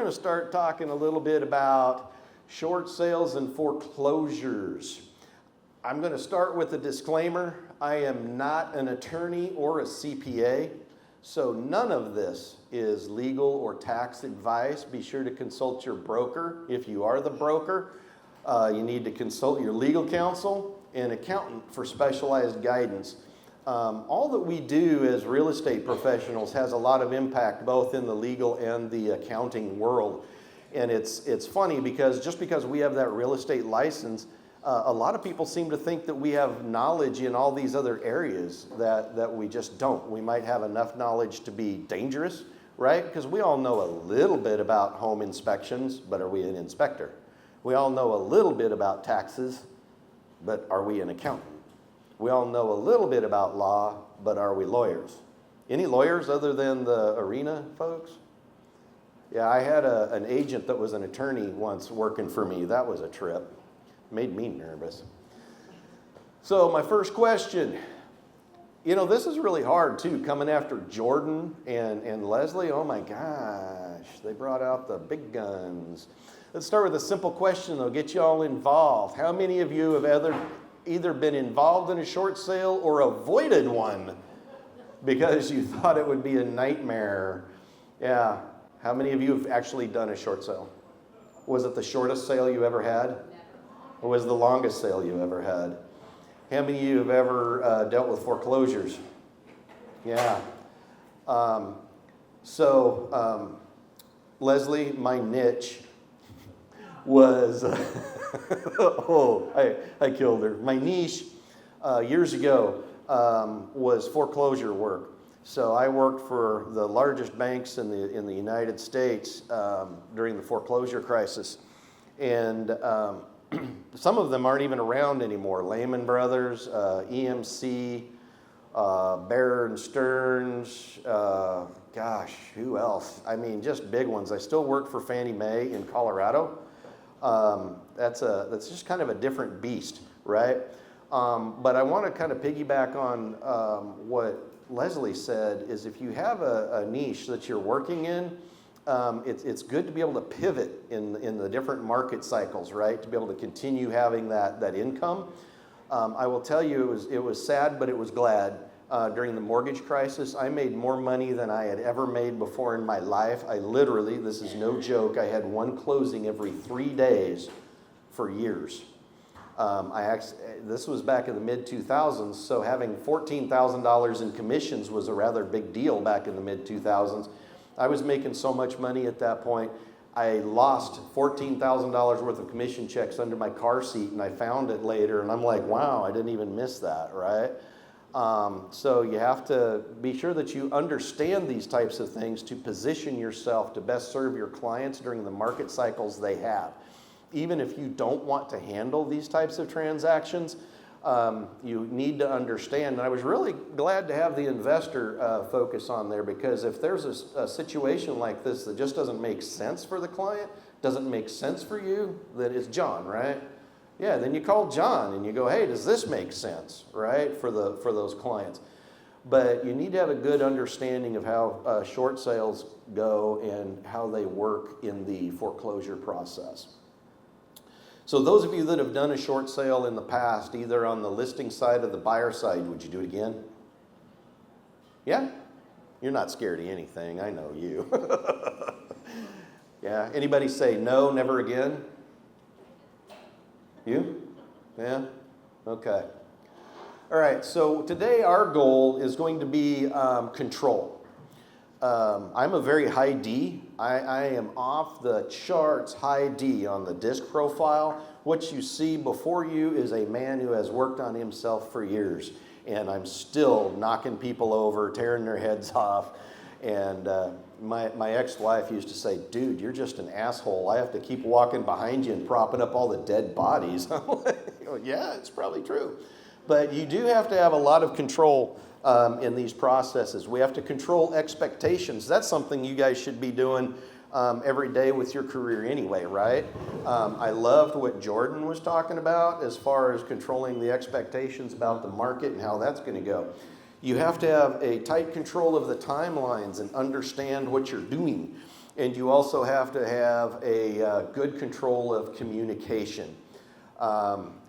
to start talking a little bit about short sales and foreclosures. I'm going to start with a disclaimer. I am not an attorney or a CPA, so none of this is legal or tax advice. Be sure to consult your broker. If you are the broker, you need to consult your legal counsel and accountant for specialized guidance. All that we do as real estate professionals has a lot of impact both in the legal and the accounting world. And it's funny because just because we have that real estate license, a lot of people seem to think that we have knowledge in all these other areas that we just don't. We might have enough knowledge to be dangerous, right? Because we all know a little bit about home inspections, but are we an inspector? We all know a little bit about taxes, but are we an accountant? We all know a little bit about law, but are we lawyers? Any lawyers other than the arena folks? Yeah, I had an agent that was an attorney once working for me. That was a trip. Made me nervous. So my first question, this is really hard too, coming after Jordan and Leslie. Oh my gosh, they brought out the big guns. Let's start with a simple question that'll get you all involved. How many of you have either been involved in a short sale or avoided one because you thought it would be a nightmare? Yeah. How many of you have actually done a short sale? Was it the shortest sale you ever had? Or was it the longest sale you ever had? How many of you have ever dealt with foreclosures? Yeah. Leslie, my niche was, I killed her. My niche years ago was foreclosure work. So I worked for the largest banks in the United States during the foreclosure crisis. And some of them aren't even around anymore. Lehman Brothers, EMC, Bear and Stearns, who else? I mean, just big ones. I still work for Fannie Mae in Colorado. That's just kind of a different beast, right? But I want to kind of piggyback on what Leslie said, is if you have a niche that you're working in, it's good to be able to pivot in the different market cycles, right? To be able to continue having that income. I will tell you, it was sad, but it was glad. During the mortgage crisis, I made more money than I had ever made before in my life. I literally, this is no joke, I had one closing every 3 days for years. This was back in the mid-2000s, so having $14,000 in commissions was a rather big deal back in the mid-2000s. I was making so much money at that point, I lost $14,000 worth of commission checks under my car seat, and I found it later, and I'm like, wow, I didn't even miss that, right? So you have to be sure that you understand these types of things to position yourself to best serve your clients during the market cycles they have. Even if you don't want to handle these types of transactions, you need to understand. And I was really glad to have the investor focus on there, because if there's a situation like this that just doesn't make sense for the client, doesn't make sense for you, then it's John, right? Yeah, then you call John and you go, hey, does this make sense, right, for those clients? But you need to have a good understanding of how short sales go and how they work in the foreclosure process. So those of you that have done a short sale in the past, either on the listing side or the buyer side, would you do it again? Yeah? You're not scared of anything, I know you. Yeah, anybody say no, never again? You? Yeah? Okay. All right, so today our goal is going to be control. I'm a very high D. I am off the charts high D on the disc profile. What you see before you is a man who has worked on himself for years, and I'm still knocking people over, tearing their heads off. And my ex-wife used to say, dude, you're just an asshole. I have to keep walking behind you and propping up all the dead bodies. I'm like, yeah, it's probably true. But you do have to have a lot of control in these processes. We have to control expectations. That's something you guys should be doing every day with your career anyway, right? I loved what Jordan was talking about as far as controlling the expectations about the market and how that's going to go. You have to have a tight control of the timelines and understand what you're doing. And you also have to have a good control of communication.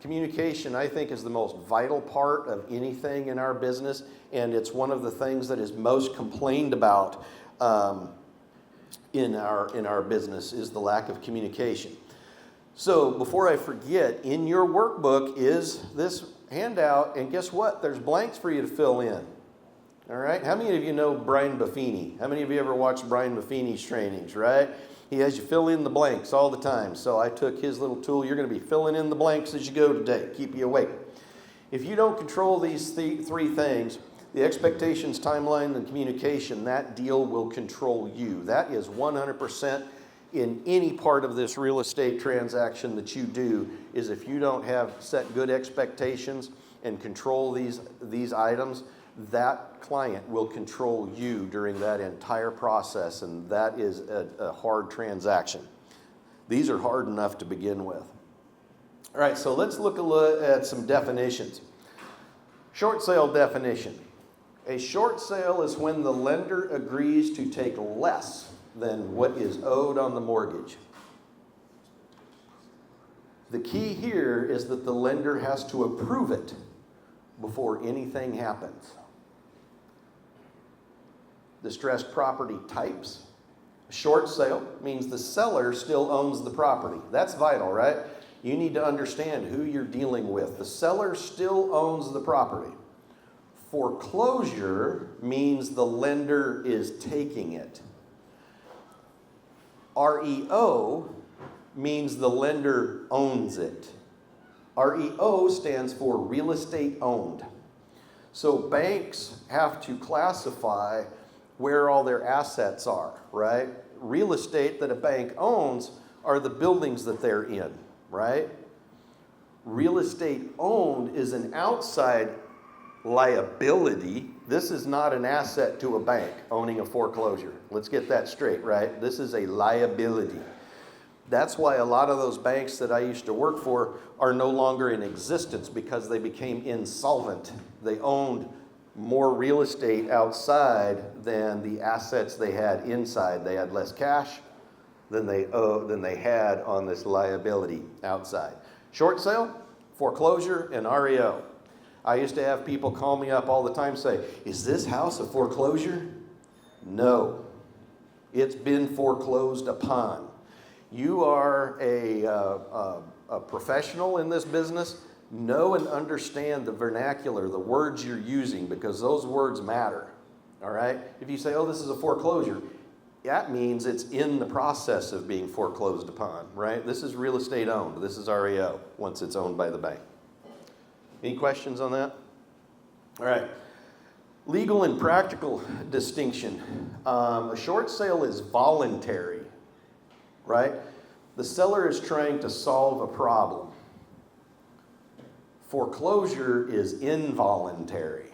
Communication, I think, is the most vital part of anything in our business, and it's one of the things that is most complained about in our business is the lack of communication. So before I forget, in your workbook is this handout, and guess what? There's blanks for you to fill in. All right? How many of you know Brian Buffini? How many of you ever watched Brian Buffini's trainings, right? He has you fill in the blanks all the time. So I took his little tool. You're going to be filling in the blanks as you go today. Keep you awake. If you don't control these three things, the expectations, timeline, and communication, that deal will control you. That is 100% in any part of this real estate transaction that you do, is if you don't have set good expectations and control these items, that client will control you during that entire process, and that is a hard transaction. These are hard enough to begin with. All right, so let's look at some definitions. Short sale definition. A short sale is when the lender agrees to take less than what is owed on the mortgage. The key here is that the lender has to approve it before anything happens. Distressed property types. Short sale means the seller still owns the property. That's vital, right? You need to understand who you're dealing with. The seller still owns the property. Foreclosure means the lender is taking it. REO means the lender owns it. REO stands for real estate owned. So banks have to classify where all their assets are, right? Real estate that a bank owns are the buildings that they're in, right? Real estate owned is an outside liability. This is not an asset to a bank owning a foreclosure. Let's get that straight, right? This is a liability. That's why a lot of those banks that I used to work for are no longer in existence, because they became insolvent. They owned more real estate outside than the assets they had inside. They had less cash than they had on this liability outside. Short sale, foreclosure, and REO. I used to have people call me up all the time, say, "Is this house a foreclosure?" No, it's been foreclosed upon. You are a professional in this business. Know and understand the vernacular, the words you're using, because those words matter, all right? If you say, "Oh, this is a foreclosure," that means it's in the process of being foreclosed upon, right? This is real estate owned. This is REO once it's owned by the bank. Any questions on that? All right. Legal and practical distinction. A short sale is voluntary, right? The seller is trying to solve a problem. Foreclosure is involuntary.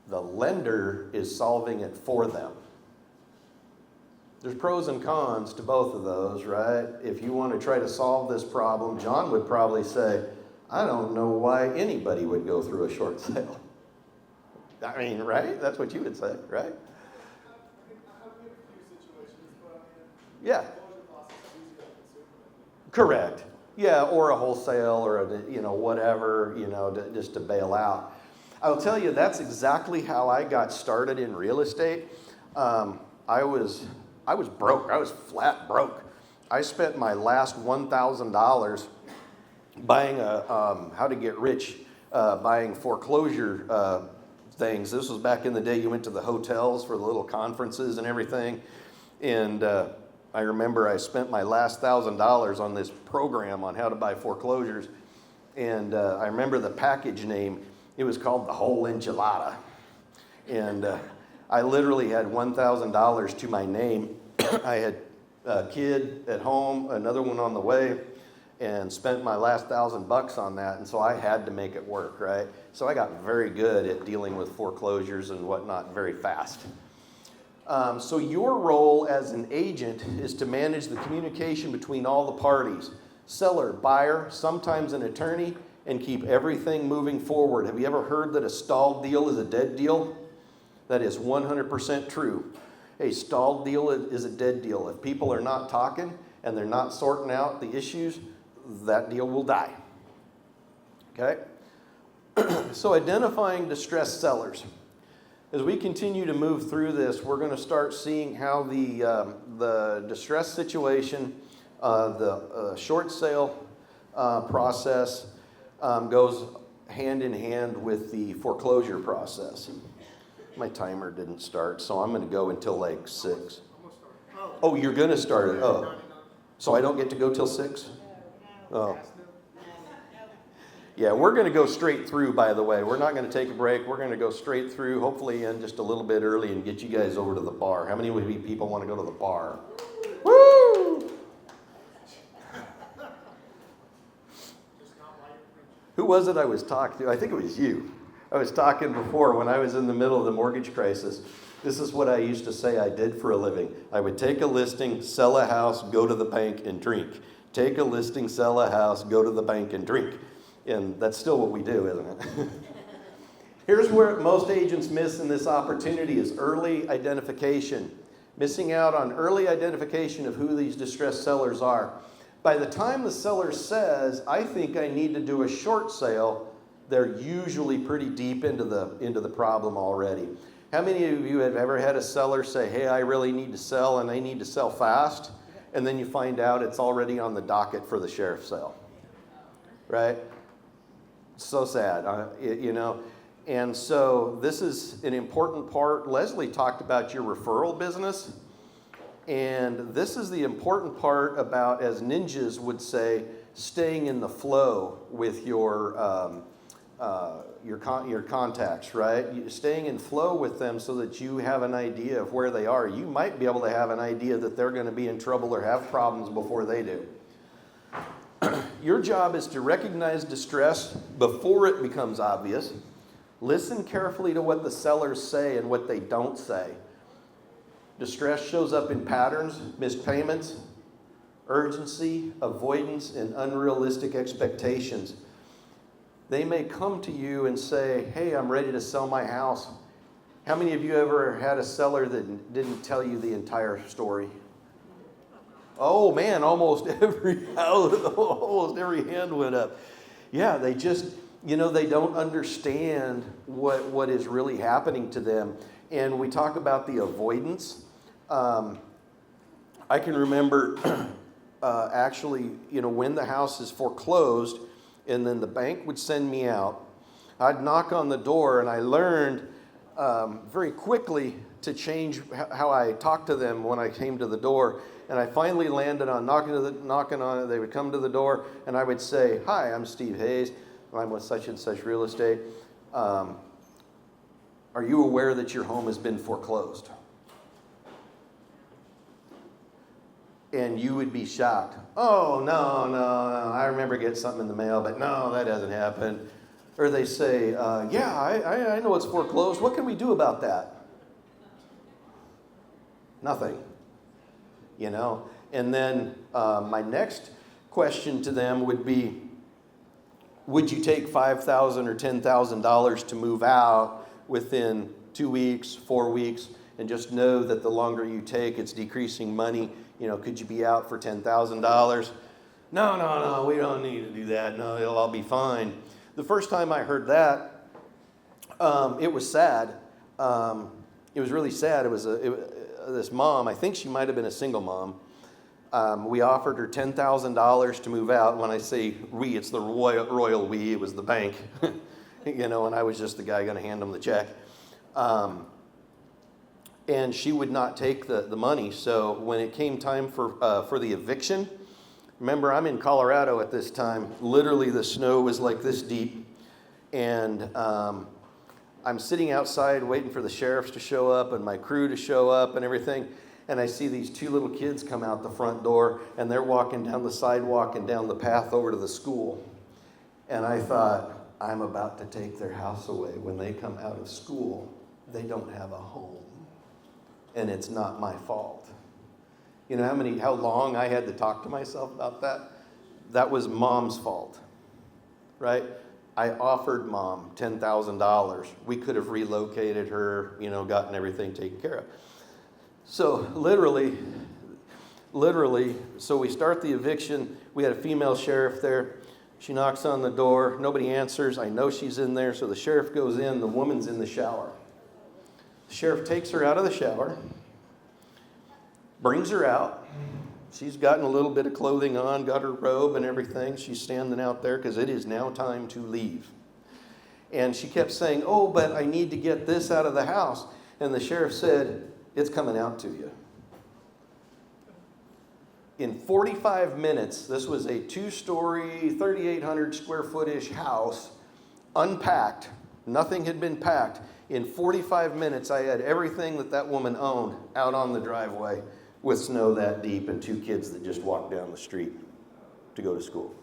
The lender is solving it for them. There's pros and cons to both of those, right? If you want to try to solve this problem, John would probably say, "I don't know why anybody would go through a short sale." I mean, right? That's what you would say, right? Yeah. Correct. Yeah, or a wholesale, or whatever, just to bail out. I'll tell you, that's exactly how I got started in real estate. I was broke. I was flat broke. I spent my last $1,000 buying how to get rich, buying foreclosure things. This was back in the day. You went to the hotels for the little conferences and everything, and I remember I spent my last $1,000 on this program on how to buy foreclosures, and I remember the package name. It was called the Whole Enchilada, and I literally had $1,000 to my name. I had a kid at home, another one on the way, and spent my last $1,000 on that, and so I had to make it work, right? So I got very good at dealing with foreclosures and whatnot very fast. So your role as an agent is to manage the communication between all the parties, seller, buyer, sometimes an attorney, and keep everything moving forward. Have you ever heard that a stalled deal is a dead deal? That is 100% true. A stalled deal is a dead deal. If people are not talking and they're not sorting out the issues, that deal will die. Okay? So identifying distressed sellers. As we continue to move through this, we're going to start seeing how the distress situation, the short sale process goes hand in hand with the foreclosure process. My timer didn't start, so I'm going to go until like 6. Oh, you're going to start it? Oh, so I don't get to go till 6? Oh. Yeah, we're going to go straight through, by the way. We're not going to take a break. We're going to go straight through, hopefully end just a little bit early and get you guys over to the bar. How many of you people want to go to the bar? Woo! Who was it I was talking to? I think it was you. I was talking before when I was in the middle of the mortgage crisis. This is what I used to say I did for a living. I would take a listing, sell a house, go to the bank and drink. Take a listing, sell a house, go to the bank and drink. And that's still what we do, isn't it? Here's where most agents miss in this opportunity is early identification. Missing out on early identification of who these distressed sellers are. By the time the seller says, I think I need to do a short sale, they're usually pretty deep into the problem already. How many of you have ever had a seller say, hey, I really need to sell and I need to sell fast? And then you find out it's already on the docket for the sheriff's sale, right? So sad, you know. And so this is an important part. Leslie talked about your referral business. And this is the important part about, as ninjas would say, staying in the flow with your contacts, right? Staying in flow with them so that you have an idea of where they are. You might be able to have an idea that they're going to be in trouble or have problems before they do. Your job is to recognize distress before it becomes obvious. Listen carefully to what the sellers say and what they don't say. Distress shows up in patterns, missed payments, urgency, avoidance, and unrealistic expectations. They may come to you and say, hey, I'm ready to sell my house. How many of you ever had a seller that didn't tell you the entire story? Oh man, almost every hand went up. Yeah, they just, they don't understand what is really happening to them. And we talk about the avoidance. I can remember actually, when the house is foreclosed and then the bank would send me out, I'd knock on the door and I learned very quickly to change how I talked to them when I came to the door. And I finally landed on knocking on it. They would come to the door, and I would say, "Hi, I'm Steve Hayes. I'm with such and such real estate. Are you aware that your home has been foreclosed?" And you would be shocked. "Oh, no. I remember getting something in the mail, but no, that hasn't happened." Or they say, "Yeah, I know it's foreclosed. What can we do about that?" Nothing. And then my next question to them would be, would you take $5,000 or $10,000 to move out within 2 weeks, 4 weeks, and just know that the longer you take, it's decreasing money? Could you be out for $10,000? No, we don't need to do that. No, it'll all be fine. The first time I heard that, it was sad. It was really sad. It was this mom, I think she might have been a single mom. We offered her $10,000 to move out. When I say we, it's the royal we. It was the bank, and I was just the guy going to hand them the check. And she would not take the money. So when it came time for the eviction, remember, I'm in Colorado at this time. Literally, the snow was like this deep, and I'm sitting outside waiting for the sheriffs to show up and my crew to show up and everything. And I see these 2 little kids come out the front door, and they're walking down the sidewalk and down the path over to the school. And I thought, I'm about to take their house away. When they come out of school, they don't have a home. And it's not my fault. How long I had to talk to myself about that? That was mom's fault, right? I offered mom $10,000. We could have relocated her, gotten everything taken care of. So literally, so we start the eviction. We had a female sheriff there. She knocks on the door. Nobody answers. I know she's in there. So the sheriff goes in. The woman's in the shower. The sheriff takes her out of the shower, brings her out. She's gotten a little bit of clothing on, got her robe and everything. She's standing out there because it is now time to leave. And she kept saying, oh, but I need to get this out of the house. And the sheriff said, it's coming out to you. In 45 minutes, this was a 2-story, 3,800 square foot-ish house, unpacked. Nothing had been packed. In 45 minutes, I had everything that woman owned out on the driveway with snow that deep and 2 kids that just walked down the street to go to school.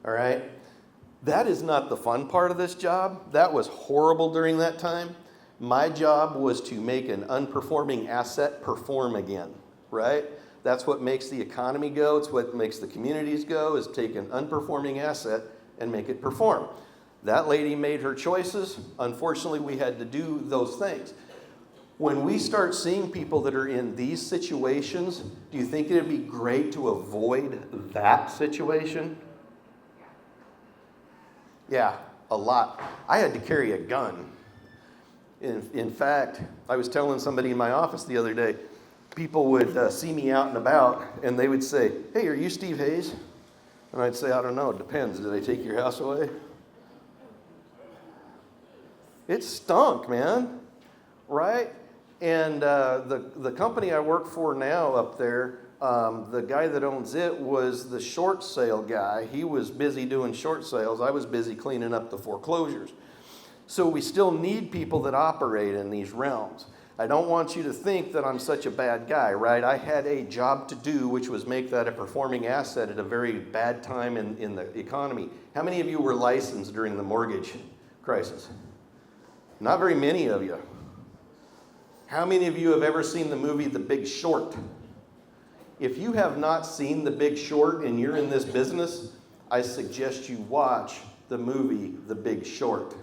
All right? That is not the fun part of this job. That was horrible during that time. My job was to make an unperforming asset perform again, right? That's what makes the economy go. It's what makes the communities go, is take an unperforming asset and make it perform. That lady made her choices. Unfortunately, we had to do those things. When we start seeing people that are in these situations, do you think it'd be great to avoid that situation? Yeah, a lot. I had to carry a gun. In fact, I was telling somebody in my office the other day, people would see me out and about, and they would say, hey, are you Steve Hayes? And I'd say, I don't know, it depends. Did I take your house away? It stunk, man, right? And the company I work for now up there, the guy that owns it was the short sale guy. He was busy doing short sales. I was busy cleaning up the foreclosures. So we still need people that operate in these realms. I don't want you to think that I'm such a bad guy, right? I had a job to do, which was make that a performing asset at a very bad time in the economy. How many of you were licensed during the mortgage crisis? Not very many of you. How many of you have ever seen the movie The Big Short? If you have not seen The Big Short and you're in this business, I suggest you watch the movie The Big Short.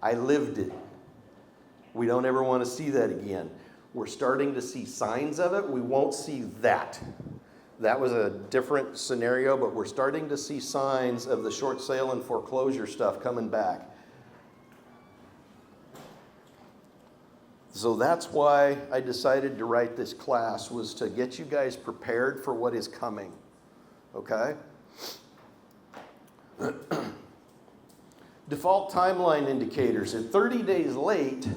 I lived it. We don't ever want to see that again. We're starting to see signs of it. We won't see that. That was a different scenario, but we're starting to see signs of the short sale and foreclosure stuff coming back. So that's why I decided to write this class, was to get you guys prepared for what is coming. Okay? Default timeline indicators. At 30 days late,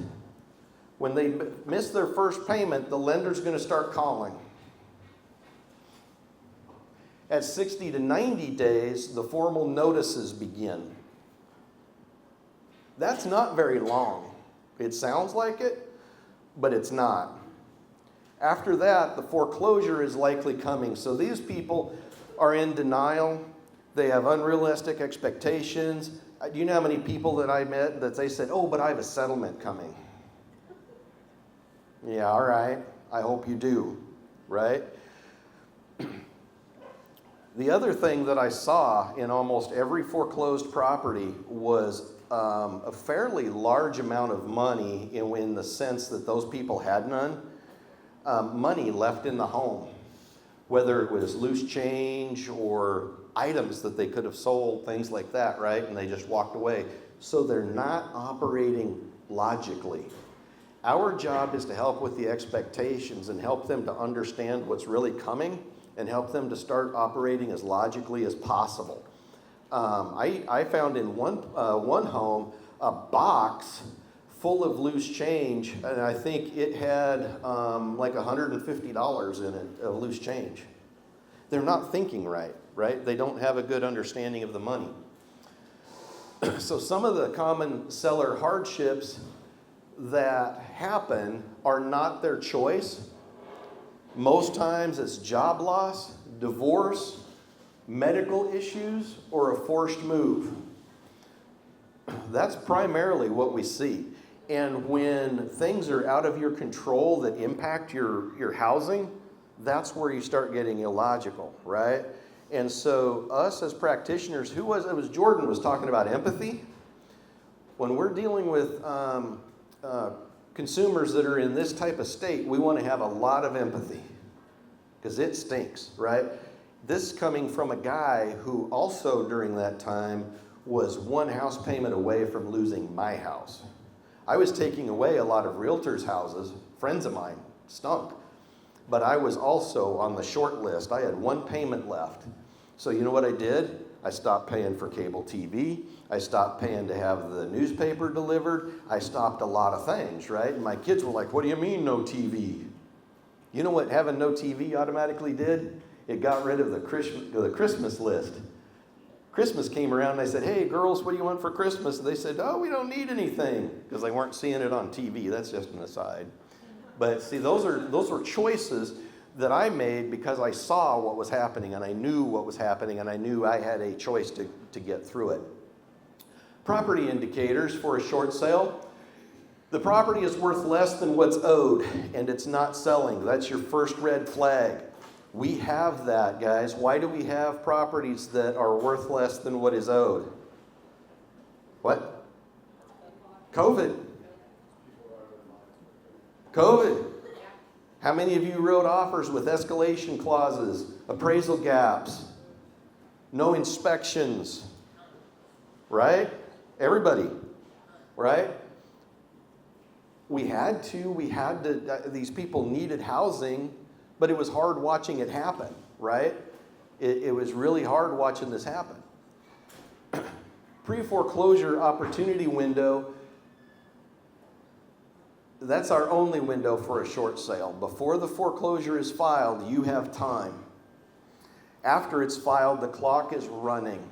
when they miss their first payment, the lender's going to start calling. At 60 to 90 days, the formal notices begin. That's not very long. It sounds like it, but it's not. After that, the foreclosure is likely coming. So these people are in denial. They have unrealistic expectations. Do you know how many people that I met that they said, oh, but I have a settlement coming? Yeah, all right. I hope you do, right? The other thing that I saw in almost every foreclosed property was a fairly large amount of money in the sense that those people had none, money left in the home, whether it was loose change or items that they could have sold, things like that, right? And they just walked away. So they're not operating logically. Our job is to help with the expectations and help them to understand what's really coming and help them to start operating as logically as possible. I found in one home a box full of loose change, and I think it had like $150 in it of loose change. They're not thinking right? They don't have a good understanding of the money. So some of the common seller hardships that happen are not their choice. Most times it's job loss, divorce, medical issues, or a forced move. That's primarily what we see. And when things are out of your control that impact your housing, that's where you start getting illogical, right? And so us as practitioners, it was Jordan was talking about empathy. When we're dealing with consumers that are in this type of state, we want to have a lot of empathy because it stinks, right? This coming from a guy who also during that time was one house payment away from losing my house. I was taking away a lot of realtors' houses, friends of mine, stunk. But I was also on the short list. I had one payment left. So you know what I did? I stopped paying for cable TV. I stopped paying to have the newspaper delivered. I stopped a lot of things, right? And my kids were like, what do you mean no TV? You know what having no TV automatically did? It got rid of the Christmas list. Christmas came around and I said, hey, girls, what do you want for Christmas? And they said, oh, we don't need anything because they weren't seeing it on TV. That's just an aside. But see, those were choices that I made because I saw what was happening and I knew what was happening and I knew I had a choice to get through it. Property indicators for a short sale. The property is worth less than what's owed and it's not selling. That's your first red flag. We have that, guys. Why do we have properties that are worth less than what is owed? What? COVID. How many of you wrote offers with escalation clauses, appraisal gaps, no inspections? Right? Everybody. Right? We had to, these people needed housing, but it was hard watching it happen, right? It was really hard watching this happen. Pre-foreclosure opportunity window, that's our only window for a short sale. Before the foreclosure is filed, you have time. After it's filed, the clock is running.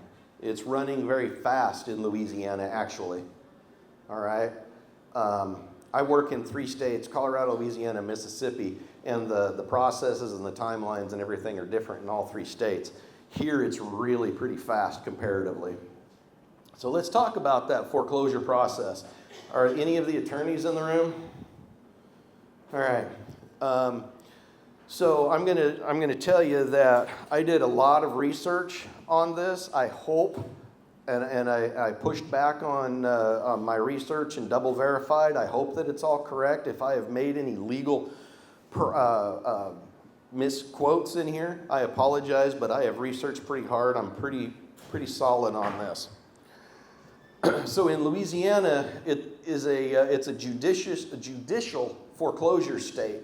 It's running very fast in Louisiana, actually. All right? I work in 3 states, Colorado, Louisiana, Mississippi, and the processes and the timelines and everything are different in all 3 states. Here, it's really pretty fast comparatively. So let's talk about that foreclosure process. Are any of the attorneys in the room? All right. So I'm gonna tell you that I did a lot of research on this. I hope, and I pushed back on my research and double verified. I hope that it's all correct. If I have made any legal misquotes in here, I apologize, but I have researched pretty hard. I'm pretty solid on this. So in Louisiana, it's a judicial foreclosure state.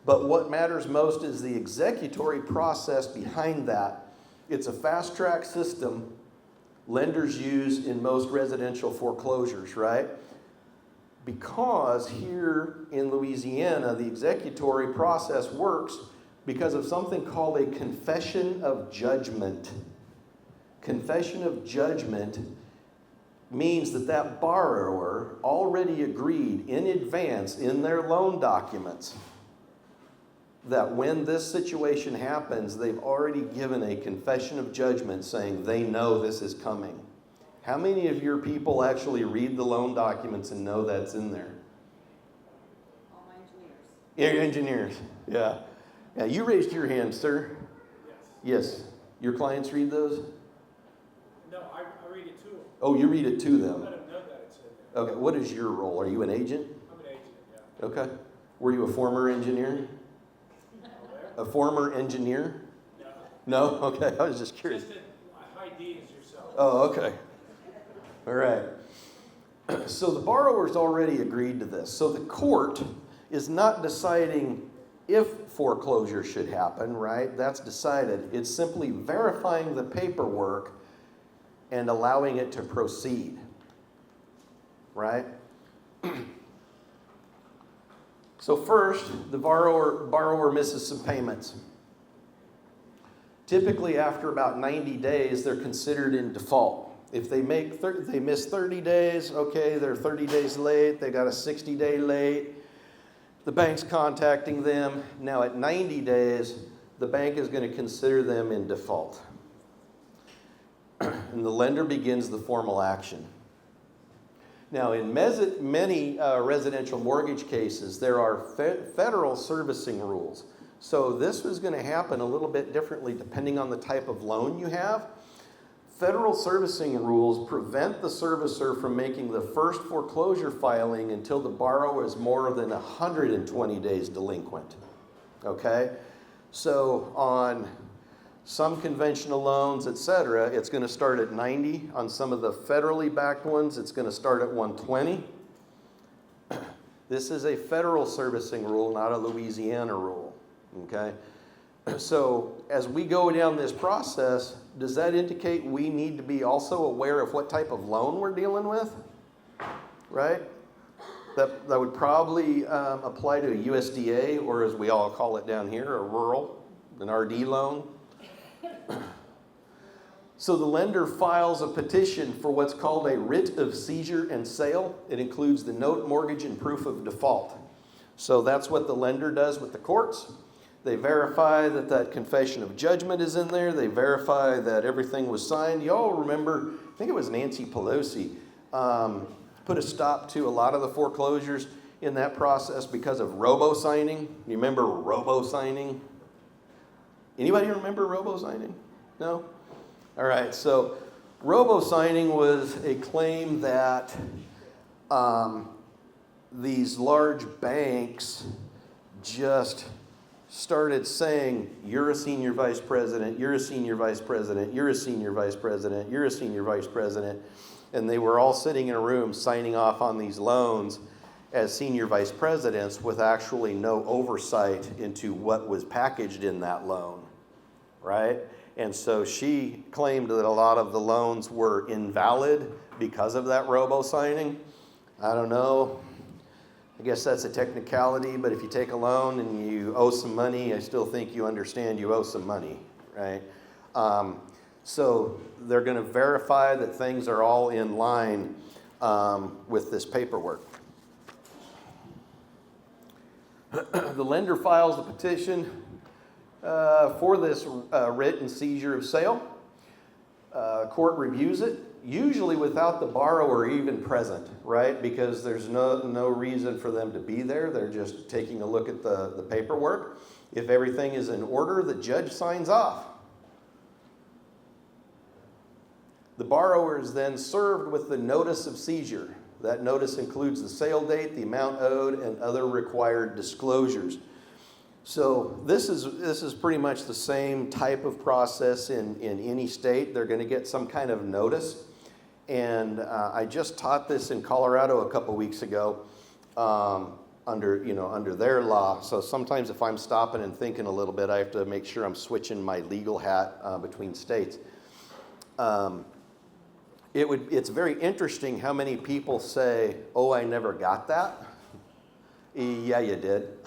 But what matters most is the executory process behind that. It's a fast-track system lenders use in most residential foreclosures, right? Because here in Louisiana, the executory process works because of something called a confession of judgment. Confession of judgment means that borrower already agreed in advance in their loan documents that when this situation happens, they've already given a confession of judgment saying they know this is coming. How many of your people actually read the loan documents and know that's in there? All my engineers. Your engineers, yeah. Yeah, you raised your hand, sir. Yes. Yes. Your clients read those? No, I read it to them. Oh, you read it to them. Let them know that it's in there. Okay, what is your role? Are you an agent? I'm an agent, yeah. Okay. Were you a former engineer? A former engineer? No. No? Okay, I was just curious. Just a high D as yourself. Oh, okay. All right. So the borrower's already agreed to this. So the court is not deciding if foreclosure should happen, right? That's decided. It's simply verifying the paperwork and allowing it to proceed, right? So first, the borrower misses some payments. Typically, after about 90 days, they're considered in default. If they miss 30 days, okay, they're 30 days late. They got a 60-day late. The bank's contacting them. Now at 90 days, the bank is going to consider them in default. And the lender begins the formal action. Now, in many residential mortgage cases, there are federal servicing rules. So this was going to happen a little bit differently depending on the type of loan you have. Federal servicing rules prevent the servicer from making the first foreclosure filing until the borrower is more than 120 days delinquent. Okay? So on some conventional loans, etc., it's going to start at 90. On some of the federally backed ones, it's going to start at 120. This is a federal servicing rule, not a Louisiana rule. Okay? So as we go down this process, does that indicate we need to be also aware of what type of loan we're dealing with? Right? That would probably apply to a USDA, or as we all call it down here, a rural, an RD loan. So the lender files a petition for what's called a writ of seizure and sale. It includes the note, mortgage, and proof of default. So that's what the lender does with the courts. They verify that that confession of judgment is in there. They verify that everything was signed. Y'all remember, I think it was Nancy Pelosi, put a stop to a lot of the foreclosures in that process because of robo-signing. You remember robo-signing? Anybody remember robo-signing? No? All right, so robo-signing was a claim that these large banks just started saying, you're a senior vice president, you're a senior vice president, you're a senior vice president, you're a senior vice president, and they were all sitting in a room signing off on these loans as senior vice presidents with actually no oversight into what was packaged in that loan, right? And so she claimed that a lot of the loans were invalid because of that robo-signing. I don't know. I guess that's a technicality, but if you take a loan and you owe some money, I still think you understand you owe some money, right? So they're going to verify that things are all in line with this paperwork. The lender files the petition for this writ and seizure of sale. Court reviews it, usually without the borrower even present, right? Because there's no reason for them to be there. They're just taking a look at the paperwork. If everything is in order, the judge signs off. The borrower is then served with the notice of seizure. That notice includes the sale date, the amount owed, and other required disclosures. So this is pretty much the same type of process in any state. They're going to get some kind of notice. And I just taught this in Colorado a couple weeks ago under their law. So sometimes if I'm stopping and thinking a little bit, I have to make sure I'm switching my legal hat between states. It's very interesting how many people say, oh, I never got that. Yeah, you did.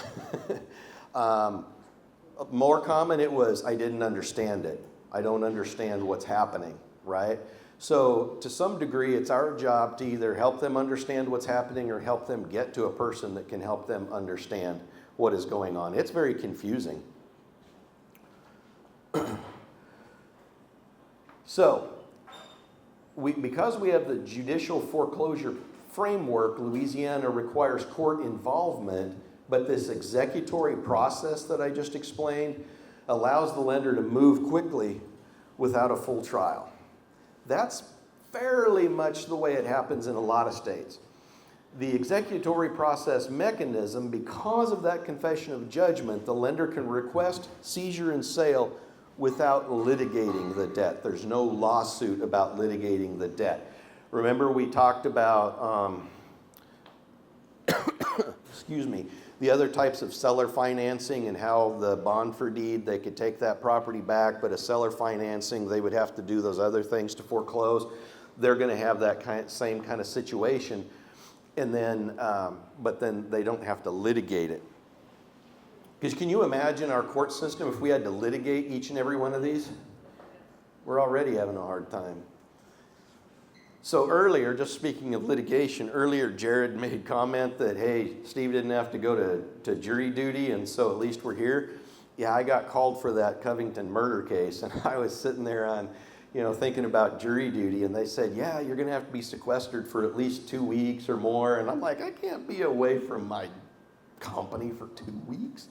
More common it was, I didn't understand it. I don't understand what's happening, right? So to some degree, it's our job to either help them understand what's happening or help them get to a person that can help them understand what is going on. It's very confusing. So, because we have the judicial foreclosure framework, Louisiana requires court involvement, but this executory process that I just explained allows the lender to move quickly without a full trial. That's fairly much the way it happens in a lot of states. The executory process mechanism, because of that confession of judgment, the lender can request seizure and sale without litigating the debt. There's no lawsuit about litigating the debt. Remember we talked about, excuse me, the other types of seller financing and how the bond for deed, they could take that property back, but a seller financing, they would have to do those other things to foreclose. They're going to have that same kind of situation, and then, but then they don't have to litigate it. Because can you imagine our court system if we had to litigate each and every one of these? We're already having a hard time. So earlier, just speaking of litigation, earlier Jared made comment that, hey, Steve didn't have to go to jury duty, and so at least we're here. Yeah, I got called for that Covington murder case, and I was sitting there on, thinking about jury duty, and they said, yeah, you're going to have to be sequestered for at least 2 weeks or more. And I'm like, I can't be away from my company for 2 weeks.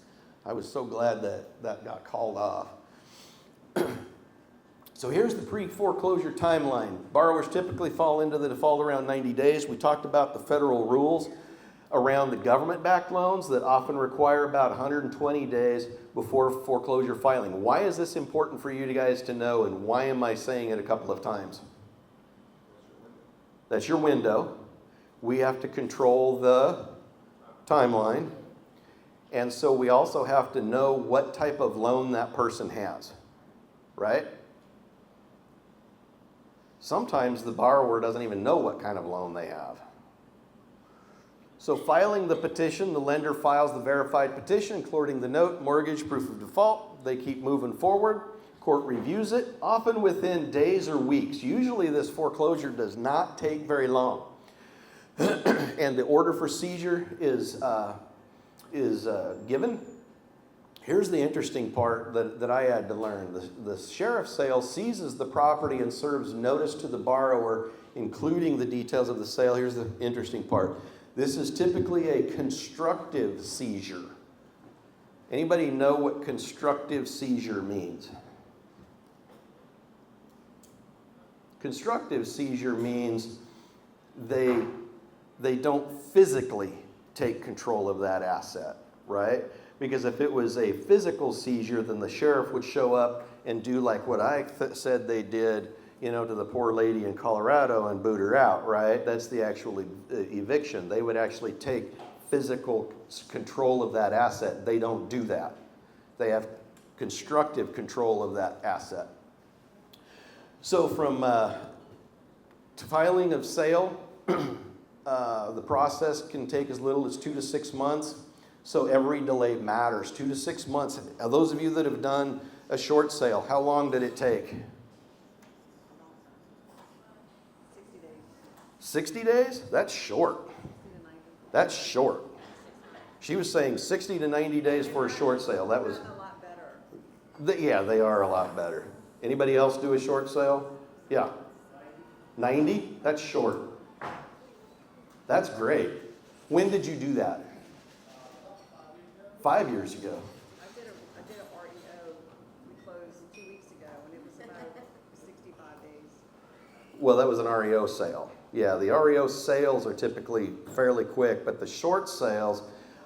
I was so glad that got called off. So here's the pre-foreclosure timeline. Borrowers typically fall into the default around 90 days. We talked about the federal rules around the government-backed loans that often require about 120 days before foreclosure filing. Why is this important for you guys to know, and why am I saying it a couple of times? That's your window. We have to control the timeline. And so we also have to know what type of loan that person has, right? Sometimes the borrower doesn't even know what kind of loan they have. So filing the petition, the lender files the verified petition, including the note, mortgage, proof of default. They keep moving forward. Court reviews it, often within days or weeks. Usually this foreclosure does not take very long. And the order for seizure is given. Here's the interesting part that I had to learn. The sheriff's sale seizes the property and serves notice to the borrower, including the details of the sale. Here's the interesting part. This is typically a constructive seizure. Anybody know what constructive seizure means? Constructive seizure means they don't physically take control of that asset, right? Because if it was a physical seizure, then the sheriff would show up and do like what I said they did, to the poor lady in Colorado and boot her out, right? That's the actual eviction. They would actually take physical control of that asset. They don't do that. They have constructive control of that asset. So from filing of sale, the process can take as little as 2 to 6 months. So every delay matters. 2 to 6 months. Those of you that have done a short sale, how long did it take? 60 days? That's short. That's short. She was saying 60 to 90 days for a short sale. That was a lot better. Yeah, they are a lot better. Anybody else do a short sale? Yeah. 90? That's short. That's great. When did you do that? 5 years ago. I did a REO. We closed 2 weeks ago, and it was about 65 days. Well, that was an REO sale. Yeah, the REO sales are typically fairly quick, but the short sales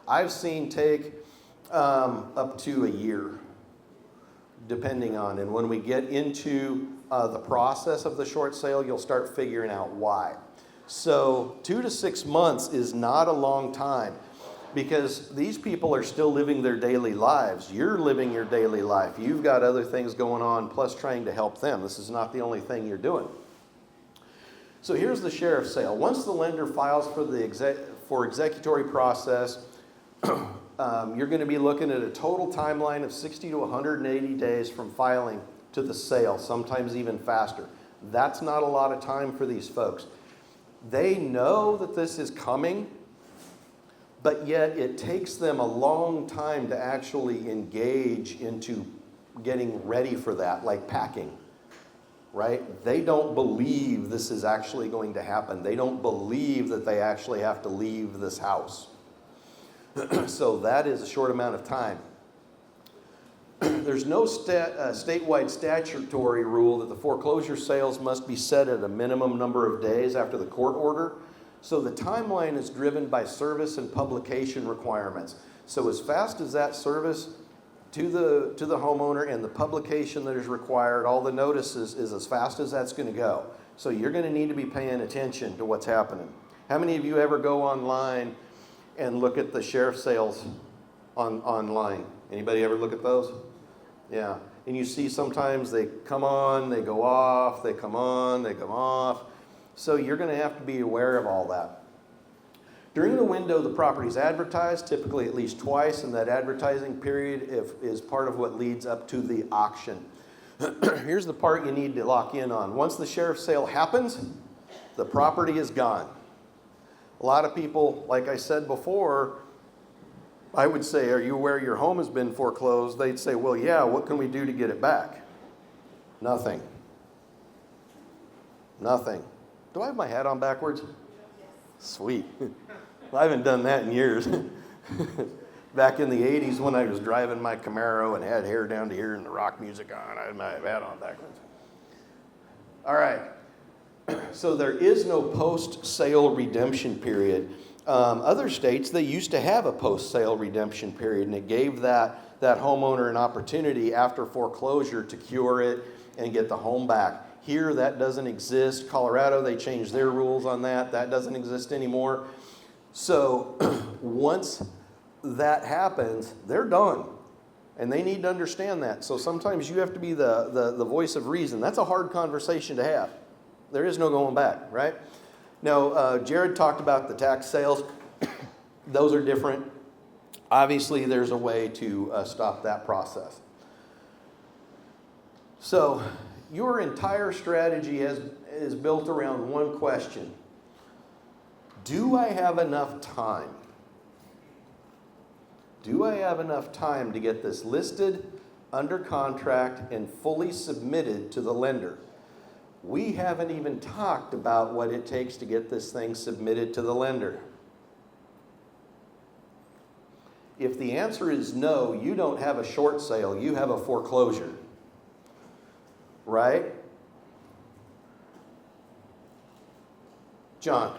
I've seen take up to a year, depending on. And when we get into the process of the short sale, you'll start figuring out why. So 2 to 6 months is not a long time, because these people are still living their daily lives. You're living your daily life. You've got other things going on, plus trying to help them. This is not the only thing you're doing. So here's the sheriff's sale. Once the lender files for executory process, you're going to be looking at a total timeline of 60 to 180 days from filing to the sale, sometimes even faster. That's not a lot of time for these folks. They know that this is coming, but yet it takes them a long time to actually engage into getting ready for that, like packing, right? They don't believe this is actually going to happen. They don't believe that they actually have to leave this house. So that is a short amount of time. There's no statewide statutory rule that the foreclosure sales must be set at a minimum number of days after the court order. So the timeline is driven by service and publication requirements. So as fast as that service to the homeowner and the publication that is required, all the notices, is as fast as that's going to go. So you're going to need to be paying attention to what's happening. How many of you ever go online and look at the sheriff's sales online? Anybody ever look at those? Yeah. And you see sometimes they come on, they go off, they come on, they come off. So you're going to have to be aware of all that. During the window, the property is advertised, typically at least twice, and that advertising period is part of what leads up to the auction. Here's the part you need to lock in on. Once the sheriff's sale happens, the property is gone. A lot of people, like I said before, I would say, are you aware your home has been foreclosed? They'd say, well, yeah, what can we do to get it back? Nothing. Nothing. Do I have my hat on backwards? Yes. Sweet. Well, I haven't done that in years. Back in the 80s when I was driving my Camaro and had hair down to here and the rock music on, I had my hat on backwards. All right. So there is no post-sale redemption period. Other states, they used to have a post-sale redemption period, and it gave that homeowner an opportunity after foreclosure to cure it and get the home back. Here, that doesn't exist. Colorado, they changed their rules on that. That doesn't exist anymore. So once that happens, they're done. And they need to understand that. So sometimes you have to be the voice of reason. That's a hard conversation to have. There is no going back, right? Now, Jared talked about the tax sales. Those are different. Obviously, there's a way to stop that process. So your entire strategy is built around one question. Do I have enough time? Do I have enough time to get this listed, under contract, and fully submitted to the lender? We haven't even talked about what it takes to get this thing submitted to the lender. If the answer is no, you don't have a short sale, you have a foreclosure. Right? John,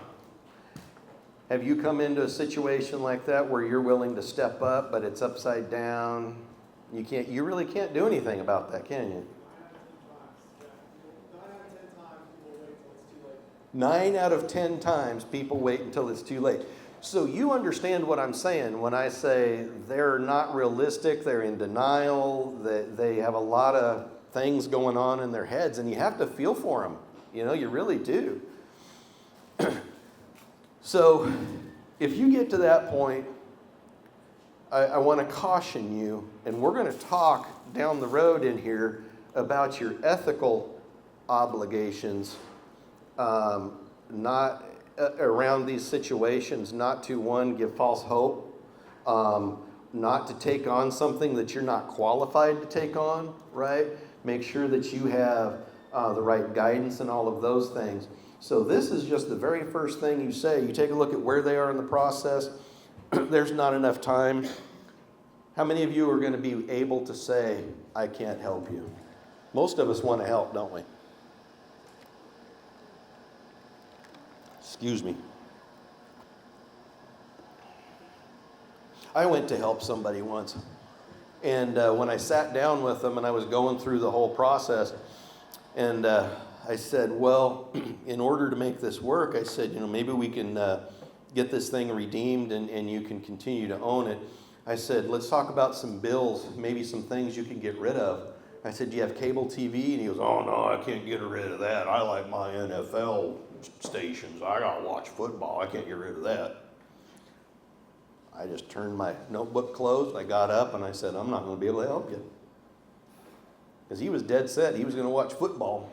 have you come into a situation like that where you're willing to step up, but it's upside down? You really can't do anything about that, can you? 9 out of 10 times people wait until it's too late. So you understand what I'm saying when I say they're not realistic, they're in denial, they have a lot of things going on in their heads, and you have to feel for them. You know, you really do. So if you get to that point, I want to caution you, and we're going to talk down the road in here about your ethical obligations, not around these situations, not to, one, give false hope, not to take on something that you're not qualified to take on, right? Make sure that you have the right guidance and all of those things. So this is just the very first thing you say. You take a look at where they are in the process. There's not enough time. How many of you are going to be able to say, I can't help you? Most of us want to help, don't we? Excuse me. I went to help somebody once. And when I sat down with them and I was going through the whole process, and I said, well, in order to make this work, I said, maybe we can get this thing redeemed and you can continue to own it. I said, let's talk about some bills, maybe some things you can get rid of. I said, do you have cable TV? And he goes, oh, no, I can't get rid of that. I like my NFL stations. I got to watch football. I can't get rid of that. I just turned my notebook closed. I got up and I said, I'm not going to be able to help you. Because he was dead set. He was going to watch football.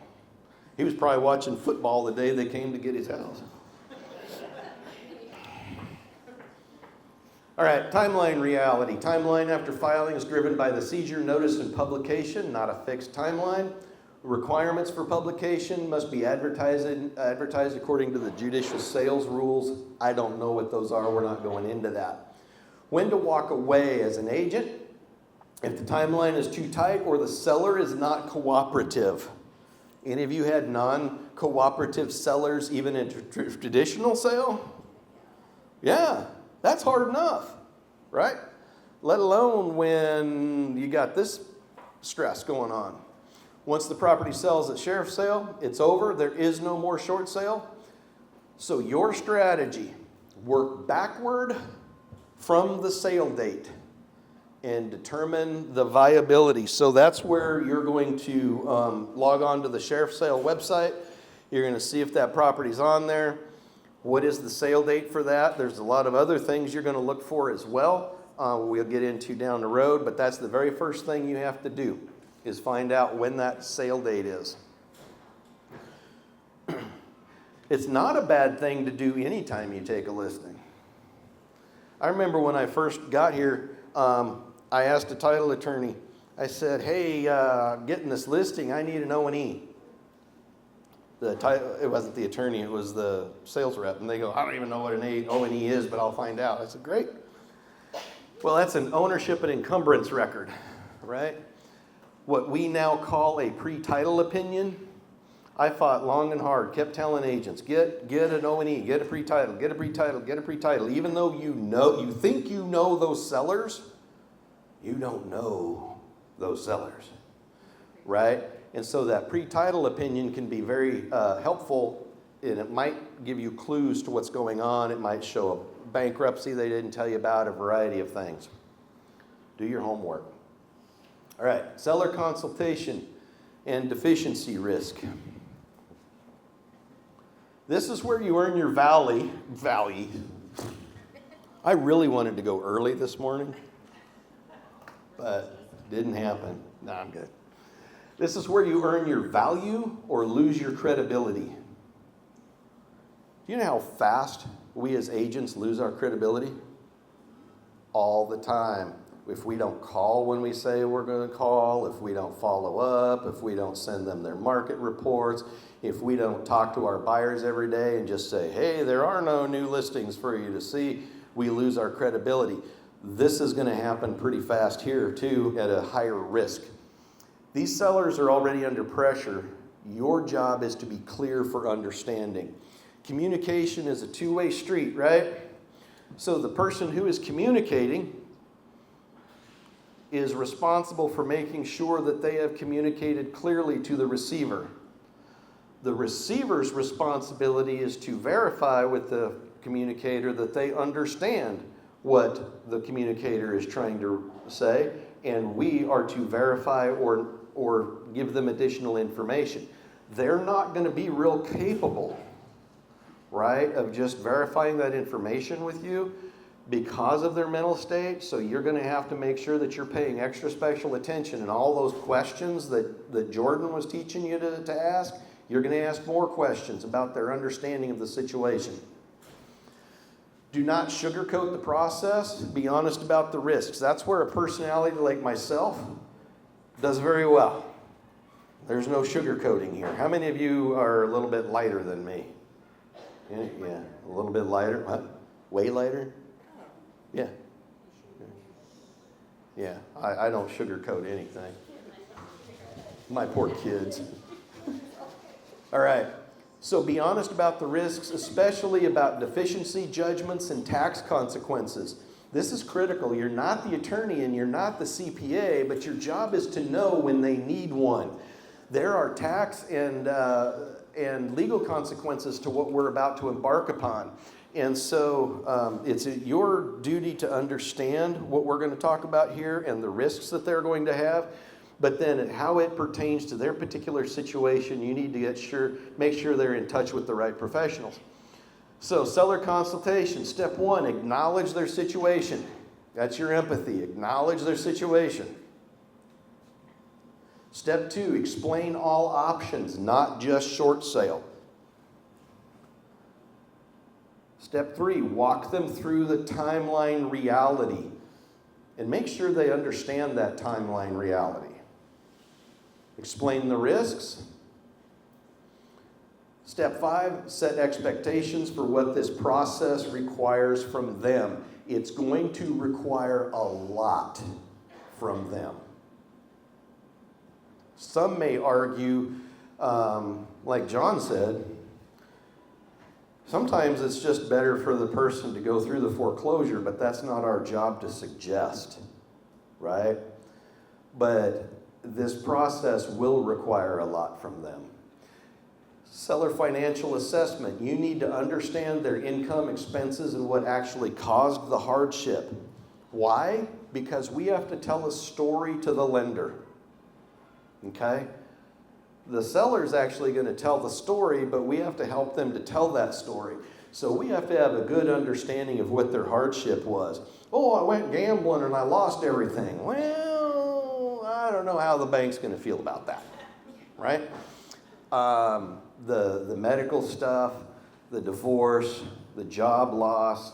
He was probably watching football the day they came to get his house. All right, timeline reality. Timeline after filing is driven by the seizure notice and publication, not a fixed timeline. Requirements for publication must be advertised according to the judicial sales rules. I don't know what those are. We're not going into that. When to walk away as an agent. If the timeline is too tight or the seller is not cooperative. Any of you had non-cooperative sellers even in traditional sale? Yeah, that's hard enough, right? Let alone when you got this stress going on. Once the property sells at sheriff's sale, it's over. There is no more short sale. So your strategy, work backward from the sale date and determine the viability. So that's where you're going to log on to the sheriff's sale website. You're going to see if that property's on there. What is the sale date for that? There's a lot of other things you're going to look for as well. We'll get into down the road, but that's the very first thing you have to do is find out when that sale date is. It's not a bad thing to do anytime you take a listing. I remember when I first got here, I asked a title attorney, I said, hey, getting this listing, I need an O&E. It wasn't the attorney, it was the sales rep. And they go, I don't even know what an O&E is, but I'll find out. I said, great. Well, that's an ownership and encumbrance record, right? What we now call a pre-title opinion. I fought long and hard, kept telling agents, get an O&E, get a pre-title, get a pre-title, get a pre-title. Even though you think you know those sellers, you don't know those sellers, right? And so that pre-title opinion can be very helpful, and it might give you clues to what's going on. It might show a bankruptcy they didn't tell you about, a variety of things. Do your homework. All right, seller consultation and deficiency risk. This is where you earn your value. I really wanted to go early this morning, but didn't happen. No, I'm good. This is where you earn your value or lose your credibility. Do you know how fast we as agents lose our credibility? All the time. If we don't call when we say we're going to call, if we don't follow up, if we don't send them their market reports, if we don't talk to our buyers every day and just say, hey, there are no new listings for you to see, we lose our credibility. This is going to happen pretty fast here too, at a higher risk. These sellers are already under pressure. Your job is to be clear for understanding. Communication is a two-way street, right? So the person who is communicating is responsible for making sure that they have communicated clearly to the receiver. The receiver's responsibility is to verify with the communicator that they understand what the communicator is trying to say, and we are to verify or give them additional information. They're not going to be real capable, right, of just verifying that information with you because of their mental state. So you're going to have to make sure that you're paying extra special attention, and all those questions that Jordan was teaching you to ask, you're going to ask more questions about their understanding of the situation. Do not sugarcoat the process. Be honest about the risks. That's where a personality like myself does very well. There's no sugarcoating here. How many of you are a little bit lighter than me? Yeah, a little bit lighter. What? Way lighter? Yeah. Yeah, I don't sugarcoat anything. My poor kids. All right. So be honest about the risks, especially about deficiency judgments and tax consequences. This is critical. You're not the attorney and you're not the CPA, but your job is to know when they need one. There are tax and legal consequences to what we're about to embark upon. And so it's your duty to understand what we're going to talk about here and the risks that they're going to have. But then how it pertains to their particular situation, you need to make sure they're in touch with the right professionals. So seller consultation, step one, acknowledge their situation. That's your empathy, acknowledge their situation. Step two, explain all options, not just short sale. Step three, walk them through the timeline reality and make sure they understand that timeline reality. Explain the risks. Step five, set expectations for what this process requires from them. It's going to require a lot from them. Some may argue, like John said, sometimes it's just better for the person to go through the foreclosure, but that's not our job to suggest, right? But this process will require a lot from them. Seller financial assessment. You need to understand their income, expenses, and what actually caused the hardship. Why? Because we have to tell a story to the lender. Okay? The seller's actually going to tell the story, but we have to help them to tell that story. So we have to have a good understanding of what their hardship was. Oh, I went gambling and I lost everything. Well, I don't know how the bank's going to feel about that, right? The medical stuff, the divorce, the job loss,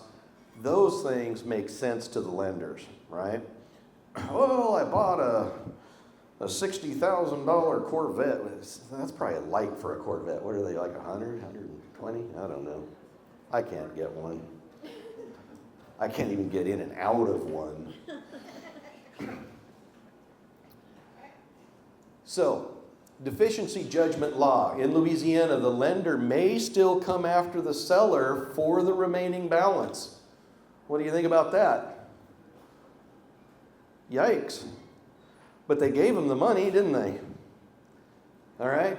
those things make sense to the lenders, right? Well, I bought a $60,000 Corvette. That's probably light for a Corvette. What are they, like 100, 120? I don't know. I can't get one. I can't even get in and out of one. So, Deficiency judgment law. In Louisiana, the lender may still come after the seller for the remaining balance. What do you think about that? Yikes. But they gave them the money, didn't they? All right?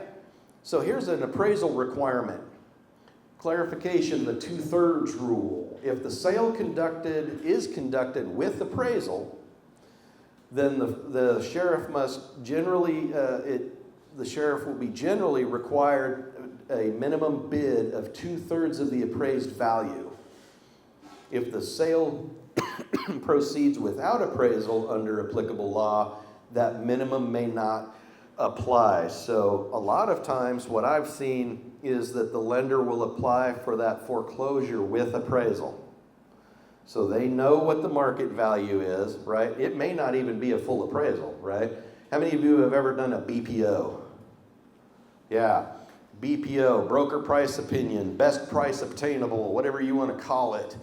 So here's an appraisal requirement. Clarification, the 2/3 rule. If the sale is conducted with appraisal, then the sheriff must generally, the sheriff will be generally required a minimum bid of 2/3 of the appraised value. If the sale proceeds without appraisal under applicable law, that minimum may not apply. So a lot of times what I've seen is that the lender will apply for that foreclosure with appraisal. So they know what the market value is, right? It may not even be a full appraisal, right? How many of you have ever done a BPO? Yeah, BPO, broker price opinion, best price obtainable, whatever you want to call it.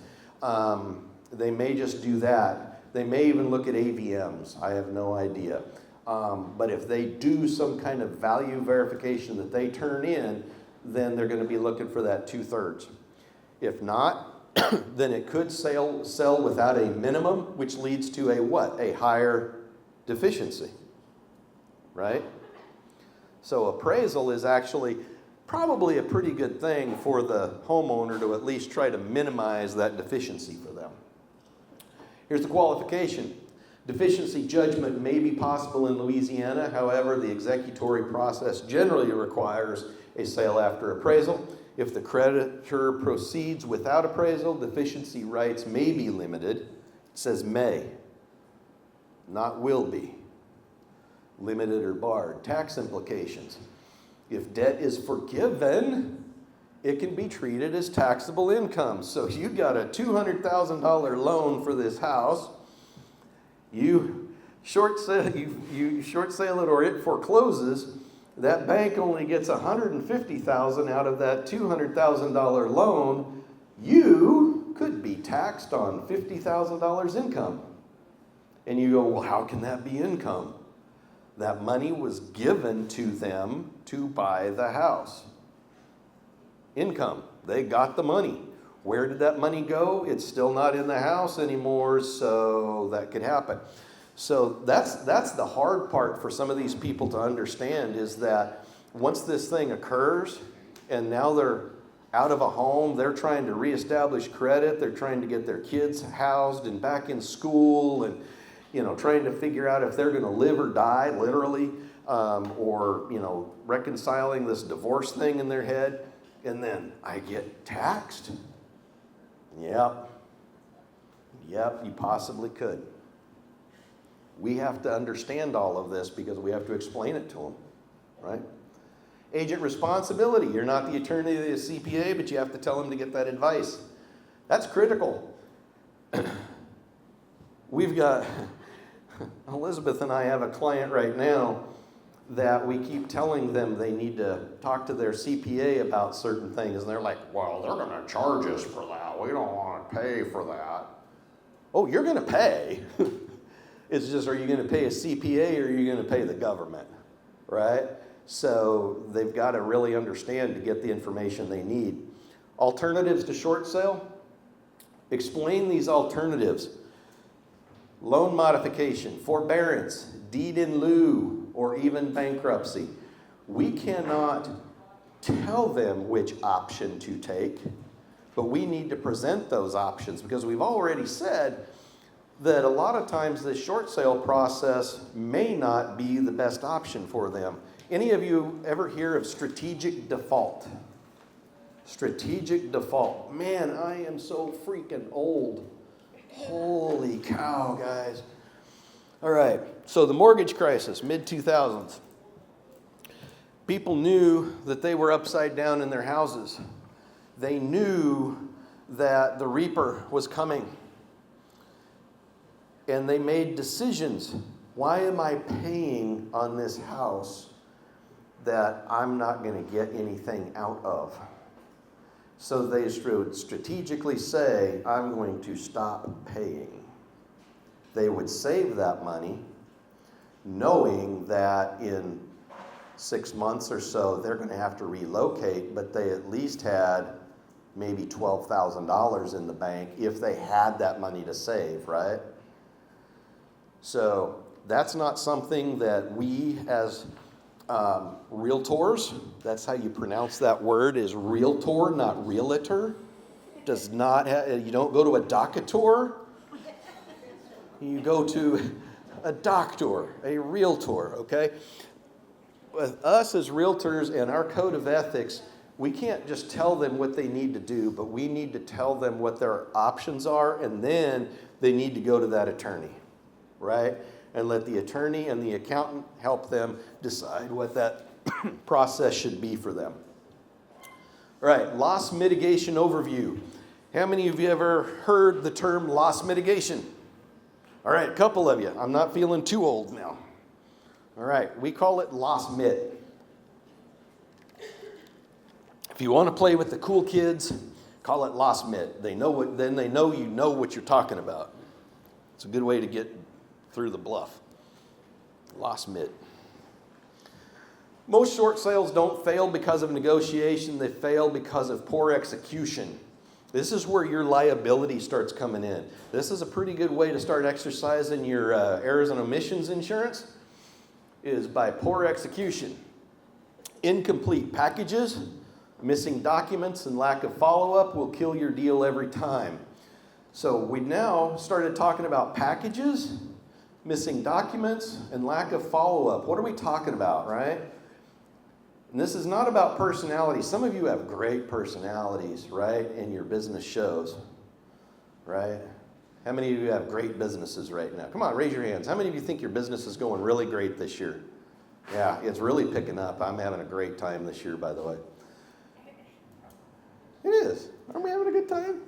They may just do that. They may even look at AVMs. I have no idea. But if they do some kind of value verification that they turn in, then they're going to be looking for that 2/3. If not, then it could sell without a minimum, which leads to a what? A higher deficiency, right? So appraisal is actually probably a pretty good thing for the homeowner to at least try to minimize that deficiency for them. Here's the qualification. Deficiency judgment may be possible in Louisiana. However, the executory process generally requires a sale after appraisal. If the creditor proceeds without appraisal, deficiency rights may be limited. It says may, not will be. Limited or barred. Tax implications. If debt is forgiven, it can be treated as taxable income. So you got a $200,000 loan for this house. You short sale it or it forecloses. That bank only gets $150,000 out of that $200,000 loan. You could be taxed on $50,000 income. And you go, well, how can that be income? That money was given to them to buy the house. Income. They got the money. Where did that money go? It's still not in the house anymore, so that could happen. So that's the hard part for some of these people to understand, is that once this thing occurs and now they're out of a home, they're trying to reestablish credit, they're trying to get their kids housed and back in school, and trying to figure out if they're going to live or die, literally, or reconciling this divorce thing in their head, and then I get taxed. Yep, you possibly could. We have to understand all of this because we have to explain it to them, right? Agent responsibility. You're not the attorney of the CPA, but you have to tell them to get that advice. That's critical. We've got, Elizabeth and I have a client right now that we keep telling them they need to talk to their CPA about certain things. And they're like, well, they're going to charge us for that. We don't want to pay for that. Oh, you're going to pay. It's just, are you going to pay a CPA or are you going to pay the government, right? So they've got to really understand to get the information they need. Alternatives to short sale. Explain these alternatives. Loan modification, forbearance, deed in lieu, or even bankruptcy. We cannot tell them which option to take, but we need to present those options because we've already said that a lot of times this short sale process may not be the best option for them. Any of you ever hear of strategic default? Strategic default. Man, I am so freaking old. Holy cow, guys. All right, so the mortgage crisis, mid-2000s. People knew that they were upside down in their houses. They knew that the reaper was coming. And they made decisions. Why am I paying on this house that I'm not going to get anything out of? So they would strategically say, I'm going to stop paying. They would save that money, knowing that in 6 months or so, they're going to have to relocate, but they at least had maybe $12,000 in the bank if they had that money to save, right? So that's not something that we as realtors, that's how you pronounce that word, is realtor, not realtor. Does not you don't go to a doctor, you go to a doctor, a realtor, okay? With us as realtors and our code of ethics, we can't just tell them what they need to do, but we need to tell them what their options are, and then they need to go to that attorney, right? And let the attorney and the accountant help them decide what that process should be for them. All right, loss mitigation overview. How many of you ever heard the term loss mitigation? All right, a couple of you. I'm not feeling too old now. All right, we call it loss mit. If you want to play with the cool kids, call it loss mit. They know what, then they know you know what you're talking about. It's a good way to get through the bluff. Loss mit. Most short sales don't fail because of negotiation. They fail because of poor execution. This is where your liability starts coming in. This is a pretty good way to start exercising your errors and omissions insurance, is by poor execution. Incomplete packages, missing documents, and lack of follow-up will kill your deal every time. So we now started talking about packages, missing documents, and lack of follow-up. What are we talking about, right? And this is not about personality. Some of you have great personalities, right? And your business shows, right? How many of you have great businesses right now? Come on, raise your hands. How many of you think your business is going really great this year? Yeah, it's really picking up. I'm having a great time this year, by the way. It is. Aren't we having a good time?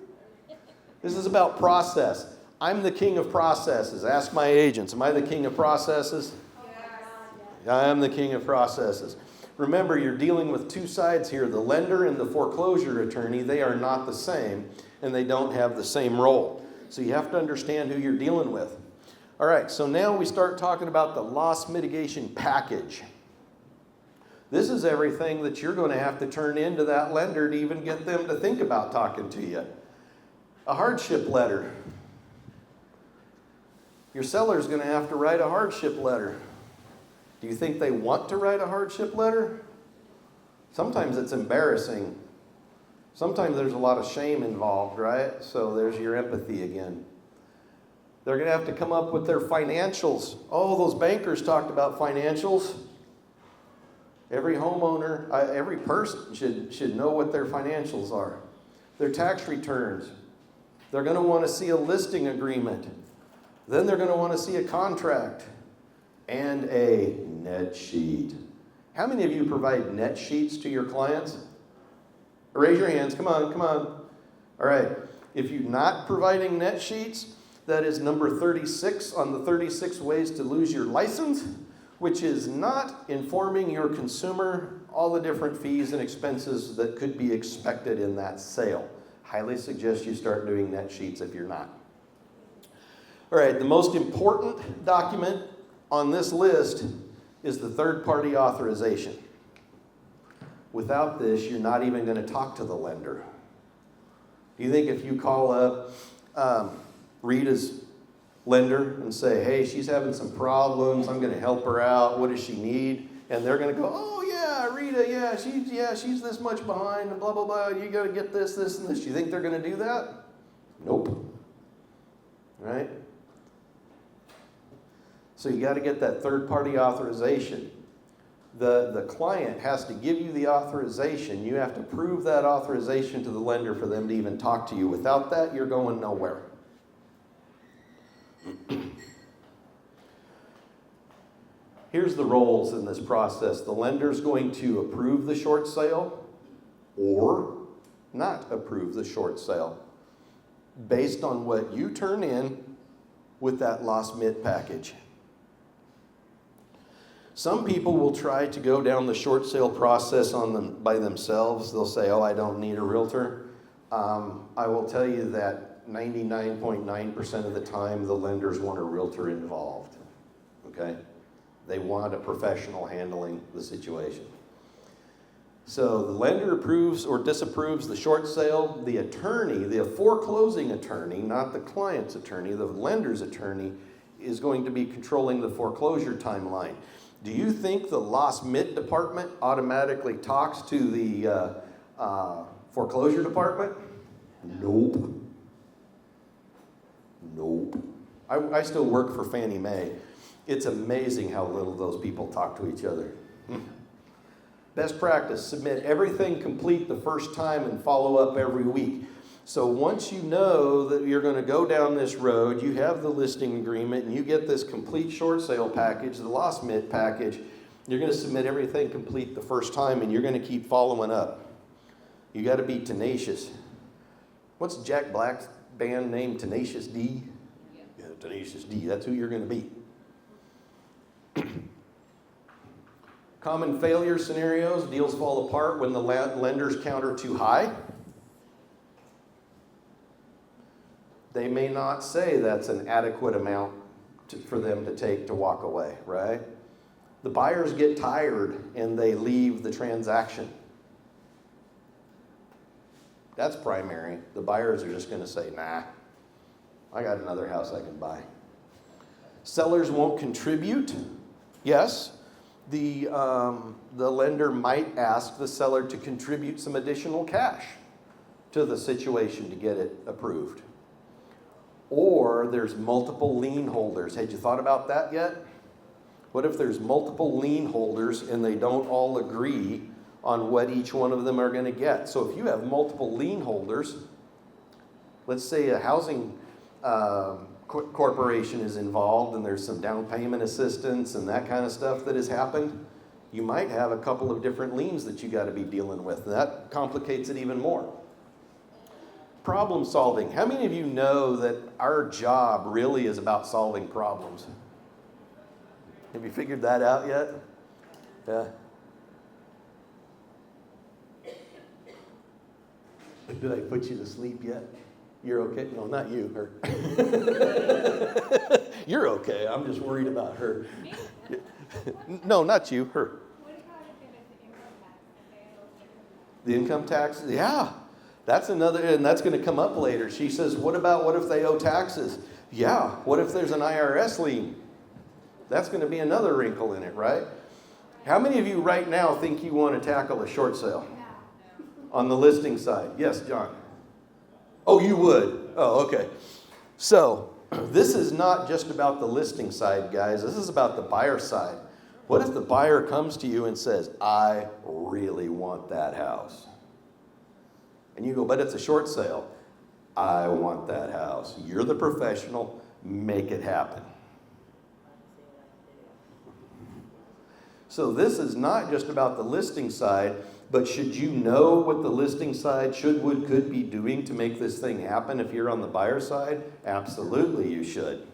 This is about process. I'm the king of processes. Ask my agents. Am I the king of processes? Yes. I am the king of processes. Remember, you're dealing with two sides here. The lender and the foreclosure attorney, they are not the same, and they don't have the same role. So you have to understand who you're dealing with. All right, so now we start talking about the loss mitigation package. This is everything that you're going to have to turn into that lender to even get them to think about talking to you. A hardship letter. Your seller's going to have to write a hardship letter. Do you think they want to write a hardship letter? Sometimes it's embarrassing. Sometimes there's a lot of shame involved, right? So there's your empathy again. They're going to have to come up with their financials. Oh, those bankers talked about financials. Every homeowner, every person should know what their financials are. Their tax returns. They're going to want to see a listing agreement. Then they're going to want to see a contract and a net sheet. How many of you provide net sheets to your clients? Raise your hands. Come on, come on. All right. If you're not providing net sheets, that is number 36 on the 36 ways to lose your license, which is not informing your consumer all the different fees and expenses that could be expected in that sale. Highly suggest you start doing net sheets if you're not. All right, the most important document on this list is the third-party authorization. Without this, you're not even going to talk to the lender. Do you think if you call up Rita's lender and say, hey, she's having some problems, I'm going to help her out, what does she need? And they're going to go, oh yeah, Rita, she's this much behind, and blah, blah, blah, you got to get this, this, and this. Do you think they're going to do that? Nope. Right? So you got to get that third-party authorization. The client has to give you the authorization. You have to prove that authorization to the lender for them to even talk to you. Without that, you're going nowhere. Here's the roles in this process. The lender's going to approve the short sale or not approve the short sale based on what you turn in with that loss mit package. Some people will try to go down the short sale process by themselves. They'll say, oh, I don't need a realtor. I will tell you that 99.9% of the time, the lenders want a realtor involved, okay? They want a professional handling the situation. So the lender approves or disapproves the short sale. The attorney, the foreclosing attorney, not the client's attorney, the lender's attorney, is going to be controlling the foreclosure timeline. Do you think the loss mit department automatically talks to the foreclosure department? Nope. Nope. I still work for Fannie Mae. It's amazing how little those people talk to each other. Best practice, submit everything complete the first time and follow up every week. So once you know that you're going to go down this road, you have the listing agreement, and you get this complete short sale package, the loss mit package, you're going to submit everything complete the first time, and you're going to keep following up. You got to be tenacious. What's Jack Black's band name? Tenacious D? Yeah, Tenacious D. That's who you're going to be. Common failure scenarios, deals fall apart when the lenders counter too high. They may not say that's an adequate amount for them to take to walk away, right? The buyers get tired and they leave the transaction. That's primary. The buyers are just going to say, nah, I got another house I can buy. Sellers won't contribute. Yes, the lender might ask the seller to contribute some additional cash to the situation to get it approved. Or there's multiple lien holders. Had you thought about that yet? What if there's multiple lien holders and they don't all agree on what each one of them are going to get? So if you have multiple lien holders, let's say a housing corporation is involved and there's some down payment assistance and that kind of stuff that has happened, you might have a couple of different liens that you got to be dealing with. And that complicates it even more. Problem solving. How many of you know that our job really is about solving problems? Have you figured that out yet? Yeah. Did I put you to sleep yet? You're okay? No, not you, her. You're okay. I'm just worried about her. No, not you, her. The income tax? Yeah. That's another, and that's going to come up later. She says, what if they owe taxes? Yeah. What if there's an IRS lien? That's going to be another wrinkle in it, right? How many of you right now think you want to tackle a short sale? On the listing side? Yes, John. Oh, you would? Oh, okay. So, this is not just about the listing side, guys. This is about the buyer side. What if the buyer comes to you and says, I really want that house? And you go, but it's a short sale. I want that house. You're the professional. Make it happen. So this is not just about the listing side, but should you know what the listing side could be doing to make this thing happen if you're on the buyer side? Absolutely you should.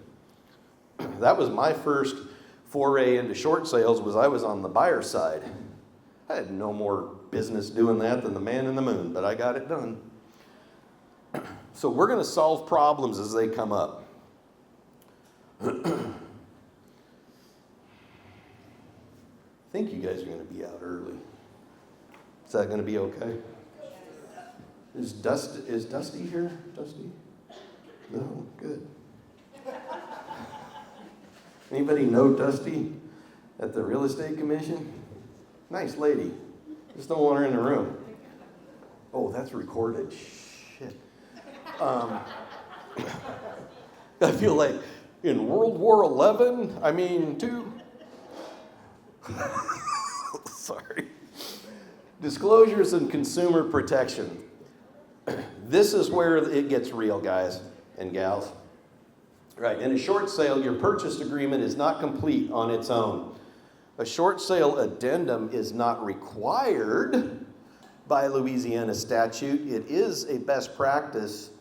That was my first foray into short sales, was I was on the buyer side. I had no more business doing that than the man in the moon, but I got it done. So we're going to solve problems as they come up. I think you guys are going to be out early. Is that going to be okay? Is Dusty here? Dusty? No? Good. Anybody know Dusty at the real estate commission? Nice lady. Just don't want her in the room. Oh, that's recorded. Shit. I feel like in World War II, sorry. Disclosures and consumer protection. This is where it gets real, guys and gals. Right, in a short sale, your purchase agreement is not complete on its own. A short sale addendum is not required by Louisiana statute. It is a best practice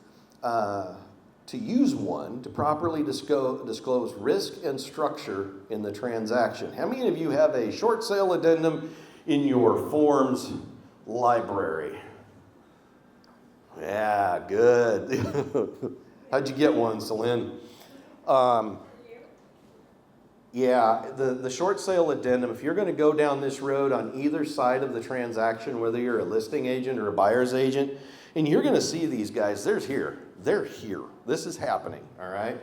to use one to properly disclose risk and structure in the transaction. How many of you have a short sale addendum in your forms library? Yeah, good. How'd you get one, Celine? Yeah, the short sale addendum, if you're going to go down this road on either side of the transaction, whether you're a listing agent or a buyer's agent, and you're going to see these guys, they're here. This is happening, all right?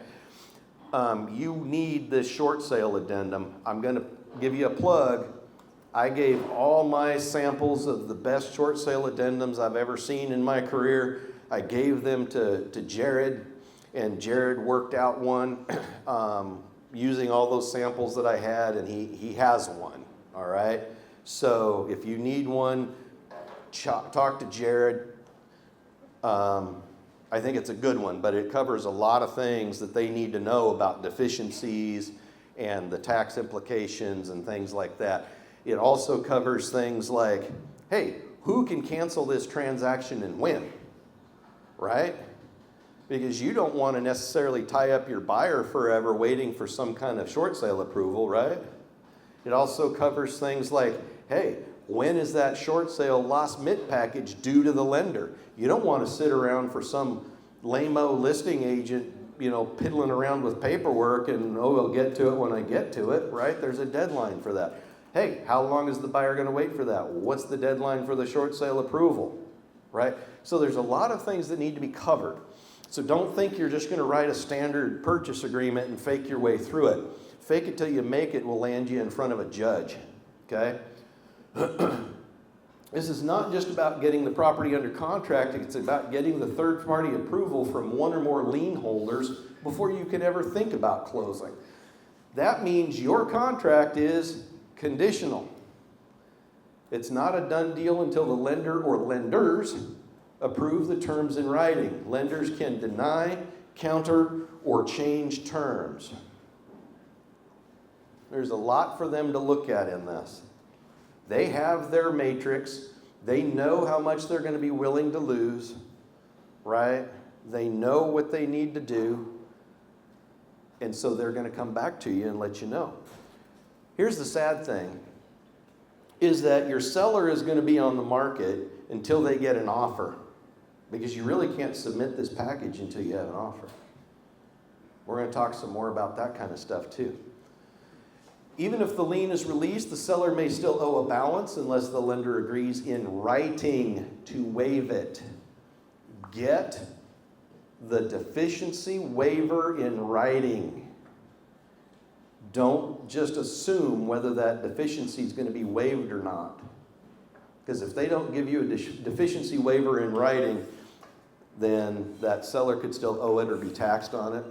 You need this short sale addendum. I'm going to give you a plug. I gave all my samples of the best short sale addendums I've ever seen in my career. I gave them to Jared, and Jared worked out one using all those samples that I had, and he has one, all right? So if you need one, talk to Jared. I think it's a good one, but it covers a lot of things that they need to know about deficiencies and the tax implications and things like that. It also covers things like, hey, who can cancel this transaction and when, right? Because you don't want to necessarily tie up your buyer forever waiting for some kind of short sale approval, right? It also covers things like, hey, when is that short sale lost mint package due to the lender? You don't want to sit around for some lame-o listing agent, piddling around with paperwork and, I'll get to it when I get to it, right? There's a deadline for that. Hey, how long is the buyer going to wait for that? What's the deadline for the short sale approval, right? So there's a lot of things that need to be covered. So don't think you're just going to write a standard purchase agreement and fake your way through it. Fake it till you make it will land you in front of a judge, okay? This is not just about getting the property under contract, it's about getting the third-party approval from one or more lien holders before you can ever think about closing. That means your contract is conditional. It's not a done deal until the lender or lenders approve the terms in writing. Lenders can deny, counter, or change terms. There's a lot for them to look at in this. They have their matrix. They know how much they're going to be willing to lose, right? They know what they need to do. And so they're going to come back to you and let you know. Here's the sad thing, is that your seller is going to be on the market until they get an offer, because you really can't submit this package until you have an offer. We're going to talk some more about that kind of stuff too. Even if the lien is released, the seller may still owe a balance unless the lender agrees in writing to waive it. Get the deficiency waiver in writing. Don't just assume whether that deficiency is going to be waived or not. Because if they don't give you a deficiency waiver in writing, then that seller could still owe it or be taxed on it.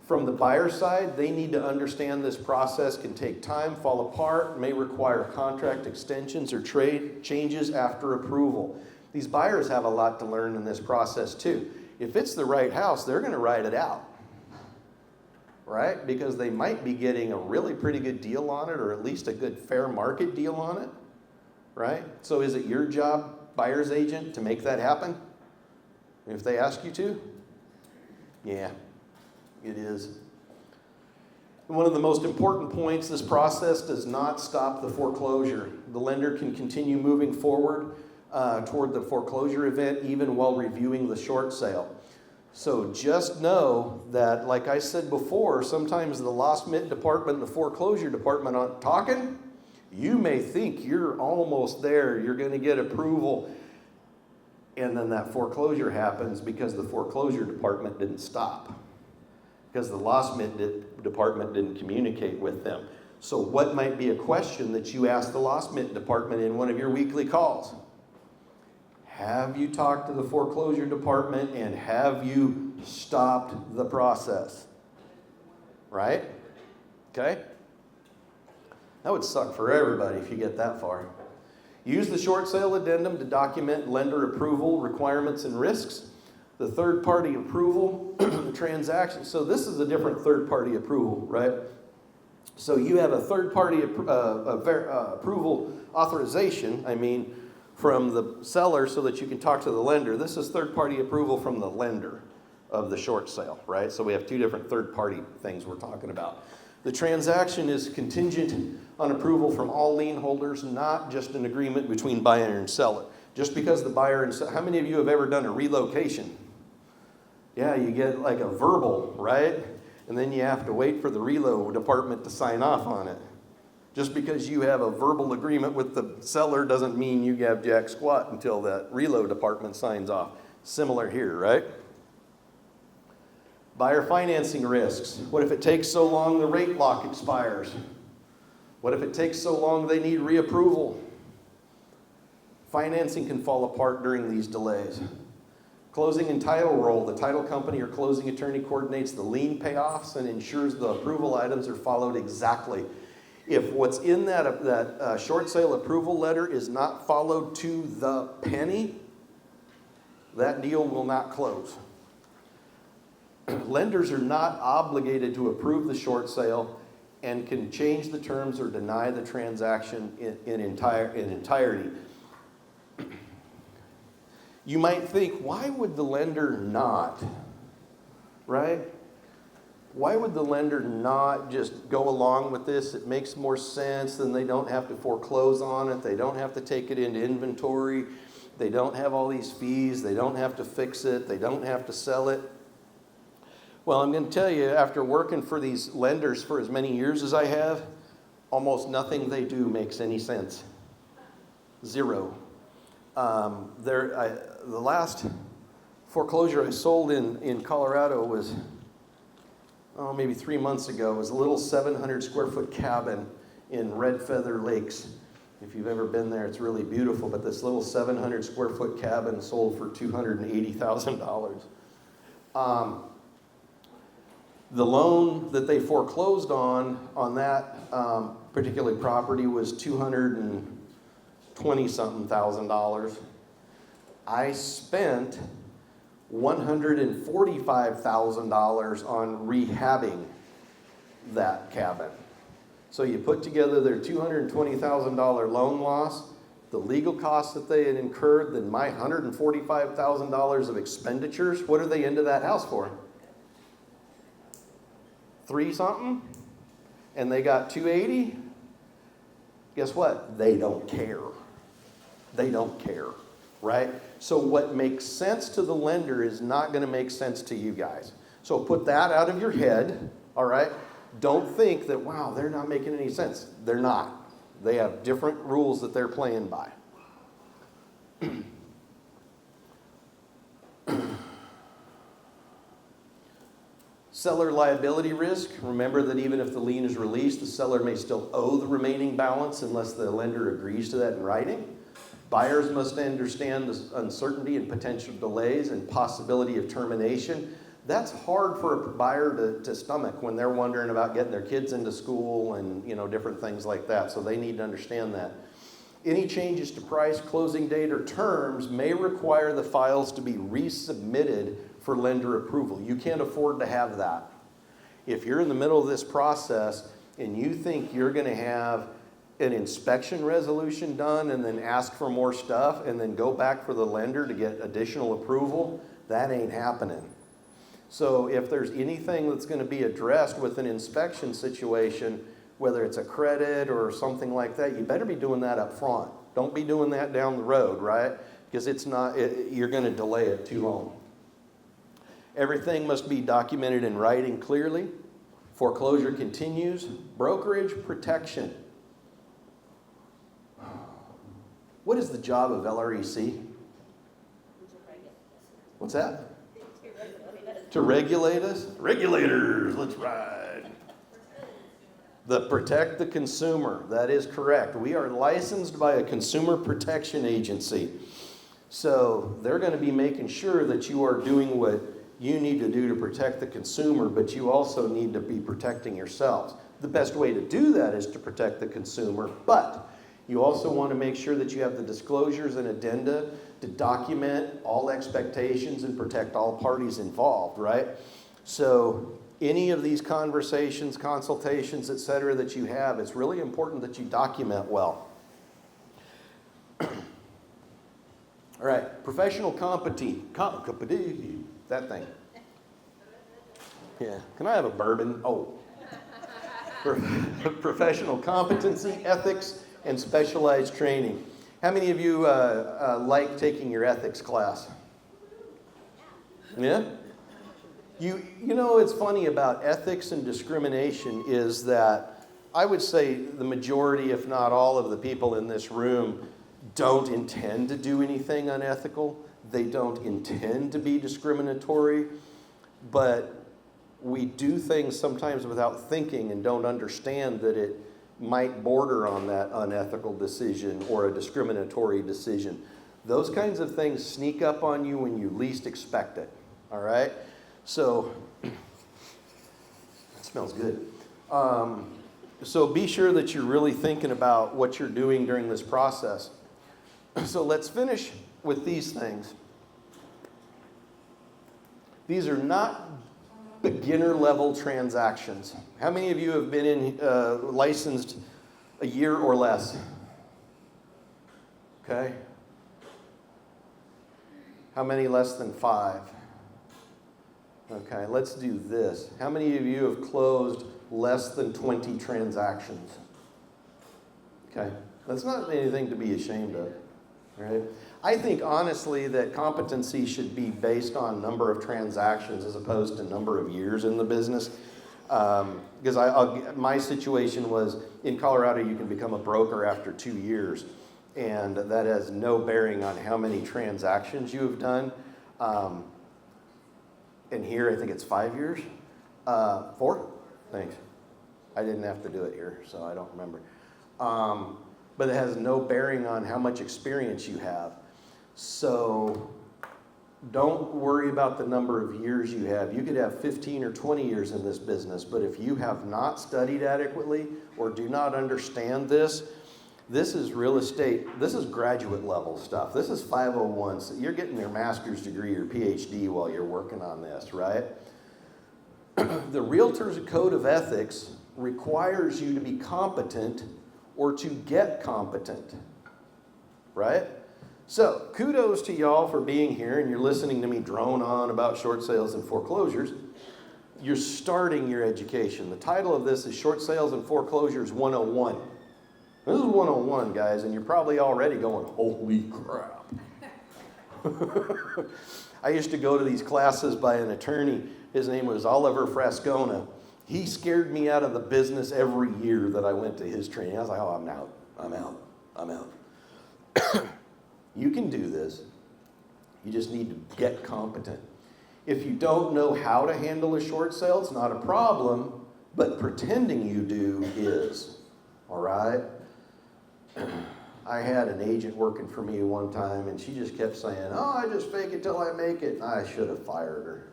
From the buyer side, they need to understand this process can take time, fall apart, may require contract extensions or trade changes after approval. These buyers have a lot to learn in this process too. If it's the right house, they're going to ride it out, right? Because they might be getting a really pretty good deal on it, or at least a good fair market deal on it, right? So is it your job, buyer's agent, to make that happen? If they ask you to? Yeah. It is. One of the most important points, this process does not stop the foreclosure. The lender can continue moving forward toward the foreclosure event even while reviewing the short sale. So just know that, like I said before, sometimes the lost mint department and the foreclosure department aren't talking. You may think you're almost there, you're going to get approval, and then that foreclosure happens because the foreclosure department didn't stop. Because the lost mint department didn't communicate with them. So what might be a question that you ask the lost mint department in one of your weekly calls? Have you talked to the foreclosure department and have you stopped the process? Right? Okay? That would suck for everybody if you get that far. Use the short sale addendum to document lender approval requirements and risks. The third-party approval, the transaction. So this is a different third-party approval, right? So you have a third-party approval authorization, from the seller so that you can talk to the lender. This is third-party approval from the lender of the short sale, right? So we have two different third-party things we're talking about. The transaction is contingent on approval from all lien holders, not just an agreement between buyer and seller. Just because the buyer and seller, how many of you have ever done a relocation? Yeah, you get like a verbal, right? and then you have to wait for the reload department to sign off on it. Just because you have a verbal agreement with the seller doesn't mean you have jack squat until that reload department signs off. Similar here, right? Buyer financing risks. What if it takes so long the rate lock expires? What if it takes so long they need reapproval? Financing can fall apart during these delays. Closing and title roll. The title company or closing attorney coordinates the lien payoffs and ensures the approval items are followed exactly. If what's in that short sale approval letter is not followed to the penny, that deal will not close. Lenders are not obligated to approve the short sale and can change the terms or deny the transaction in entirety. You might think, why would the lender not? Right? Why would the lender not just go along with this? It makes more sense, then they don't have to foreclose on it. They don't have to take it into inventory. They don't have all these fees. They don't have to fix it. They don't have to sell it. Well, I'm going to tell you, after working for these lenders for as many years as I have, almost nothing they do makes any sense. Zero. The last foreclosure I sold in Colorado was, maybe 3 months ago. It was a little 700 square foot cabin in Red Feather Lakes. If you've ever been there, it's really beautiful, but this little 700 square foot cabin sold for $280,000. The loan that they foreclosed on that particular property was $220-something thousand. I spent $145,000 on rehabbing that cabin. So you put together their $220,000 loan loss, the legal costs that they had incurred, then my $145,000 of expenditures. What are they into that house for? 3-something? And they got 280? Guess what? They don't care. They don't care, right? So what makes sense to the lender is not going to make sense to you guys. So put that out of your head, all right? Don't think that, wow, they're not making any sense. They're not. They have different rules that they're playing by. Seller liability risk. Remember that even if the lien is released, the seller may still owe the remaining balance unless the lender agrees to that in writing. Buyers must understand the uncertainty and potential delays and possibility of termination. That's hard for a buyer to stomach when they're wondering about getting their kids into school and different things like that. So they need to understand that. Any changes to price, closing date, or terms may require the files to be resubmitted for lender approval. You can't afford to have that. If you're in the middle of this process and you think you're going to have an inspection resolution done and then ask for more stuff and then go back for the lender to get additional approval, that ain't happening. So if there's anything that's going to be addressed with an inspection situation, whether it's a credit or something like that, you better be doing that up front. Don't be doing that down the road, right? Because you're going to delay it too long. Everything must be documented in writing clearly. Foreclosure continues. Brokerage protection. What is the job of LREC? What's that? To regulate us? Regulators, let's ride. Protect the consumer. That is correct. We are licensed by a consumer protection agency. So they're going to be making sure that you are doing what you need to do to protect the consumer, but you also need to be protecting yourselves. The best way to do that is to protect the consumer, but you also want to make sure that you have the disclosures and addenda to document all expectations and protect all parties involved, right? So any of these conversations, consultations, etc., that you have, it's really important that you document well. All right, professional competence. That thing. Yeah. Can I have a bourbon? Oh. Professional competency, ethics, and specialized training. How many of you like taking your ethics class? Yeah? You know, it's funny about ethics and discrimination is that I would say the majority, if not all of the people in this room don't intend to do anything unethical. They don't intend to be discriminatory, but we do things sometimes without thinking and don't understand that it might border on that unethical decision or a discriminatory decision. Those kinds of things sneak up on you when you least expect it, all right? So, it smells good. So be sure that you're really thinking about what you're doing during this process. So let's finish with these things. These are not beginner level transactions. How many of you have been licensed a year or less? Okay. How many less than 5? Okay, let's do this. How many of you have closed less than 20 transactions? Okay, that's not anything to be ashamed of, right? I think honestly that competency should be based on number of transactions as opposed to number of years in the business. Because my situation was in Colorado, you can become a broker after 2 years, and that has no bearing on how many transactions you have done. And here, I think it's 5 years. 4? Thanks. I didn't have to do it here, so I don't remember. But it has no bearing on how much experience you have. So don't worry about the number of years you have. You could have 15 or 20 years in this business, but if you have not studied adequately or do not understand this, this is real estate. This is graduate level stuff. This is 501. So you're getting your master's degree or PhD while you're working on this, right? The Realtor's Code of Ethics requires you to be competent or to get competent, right? So kudos to y'all for being here and you're listening to me drone on about short sales and foreclosures. You're starting your education. The title of this is Short Sales and Foreclosures 101. This is 101, guys, and you're probably already going, holy crap. I used to go to these classes by an attorney. His name was Oliver Frascona. He scared me out of the business every year that I went to his training. I was like, oh, I'm out. You can do this. You just need to get competent. If you don't know how to handle a short sale, it's not a problem, but pretending you do is, all right? I had an agent working for me one time, and she just kept saying, oh, I just fake it till I make it. I should have fired her.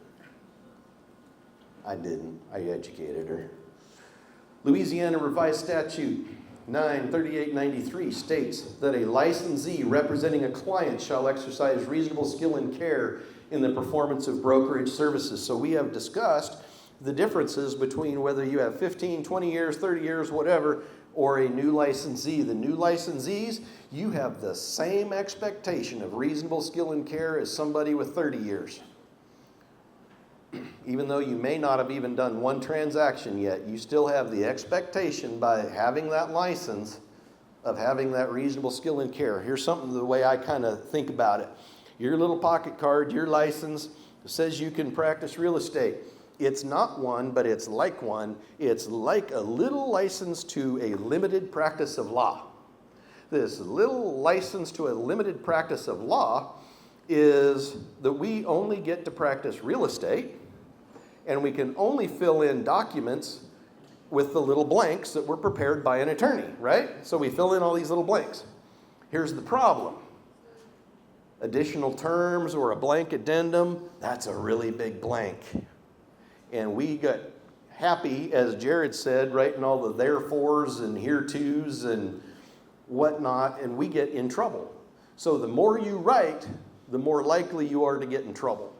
I didn't. I educated her. Louisiana Revised Statute 93893 states that a licensee representing a client shall exercise reasonable skill and care in the performance of brokerage services. So we have discussed the differences between whether you have 15, 20 years, 30 years, whatever, or a new licensee. The new licensees, you have the same expectation of reasonable skill and care as somebody with 30 years. Even though you may not have even done one transaction yet, you still have the expectation by having that license of having that reasonable skill and care. Here's something the way I kind of think about it. Your little pocket card, your license, says you can practice real estate. It's not one, but it's like one. It's like a little license to a limited practice of law. This little license to a limited practice of law is that we only get to practice real estate, and we can only fill in documents with the little blanks that were prepared by an attorney, right? So we fill in all these little blanks. Here's the problem. Additional terms or a blank addendum, that's a really big blank. And we got happy, as Jared said, writing all the therefores and here-tos and whatnot, and we get in trouble. So the more you write, the more likely you are to get in trouble.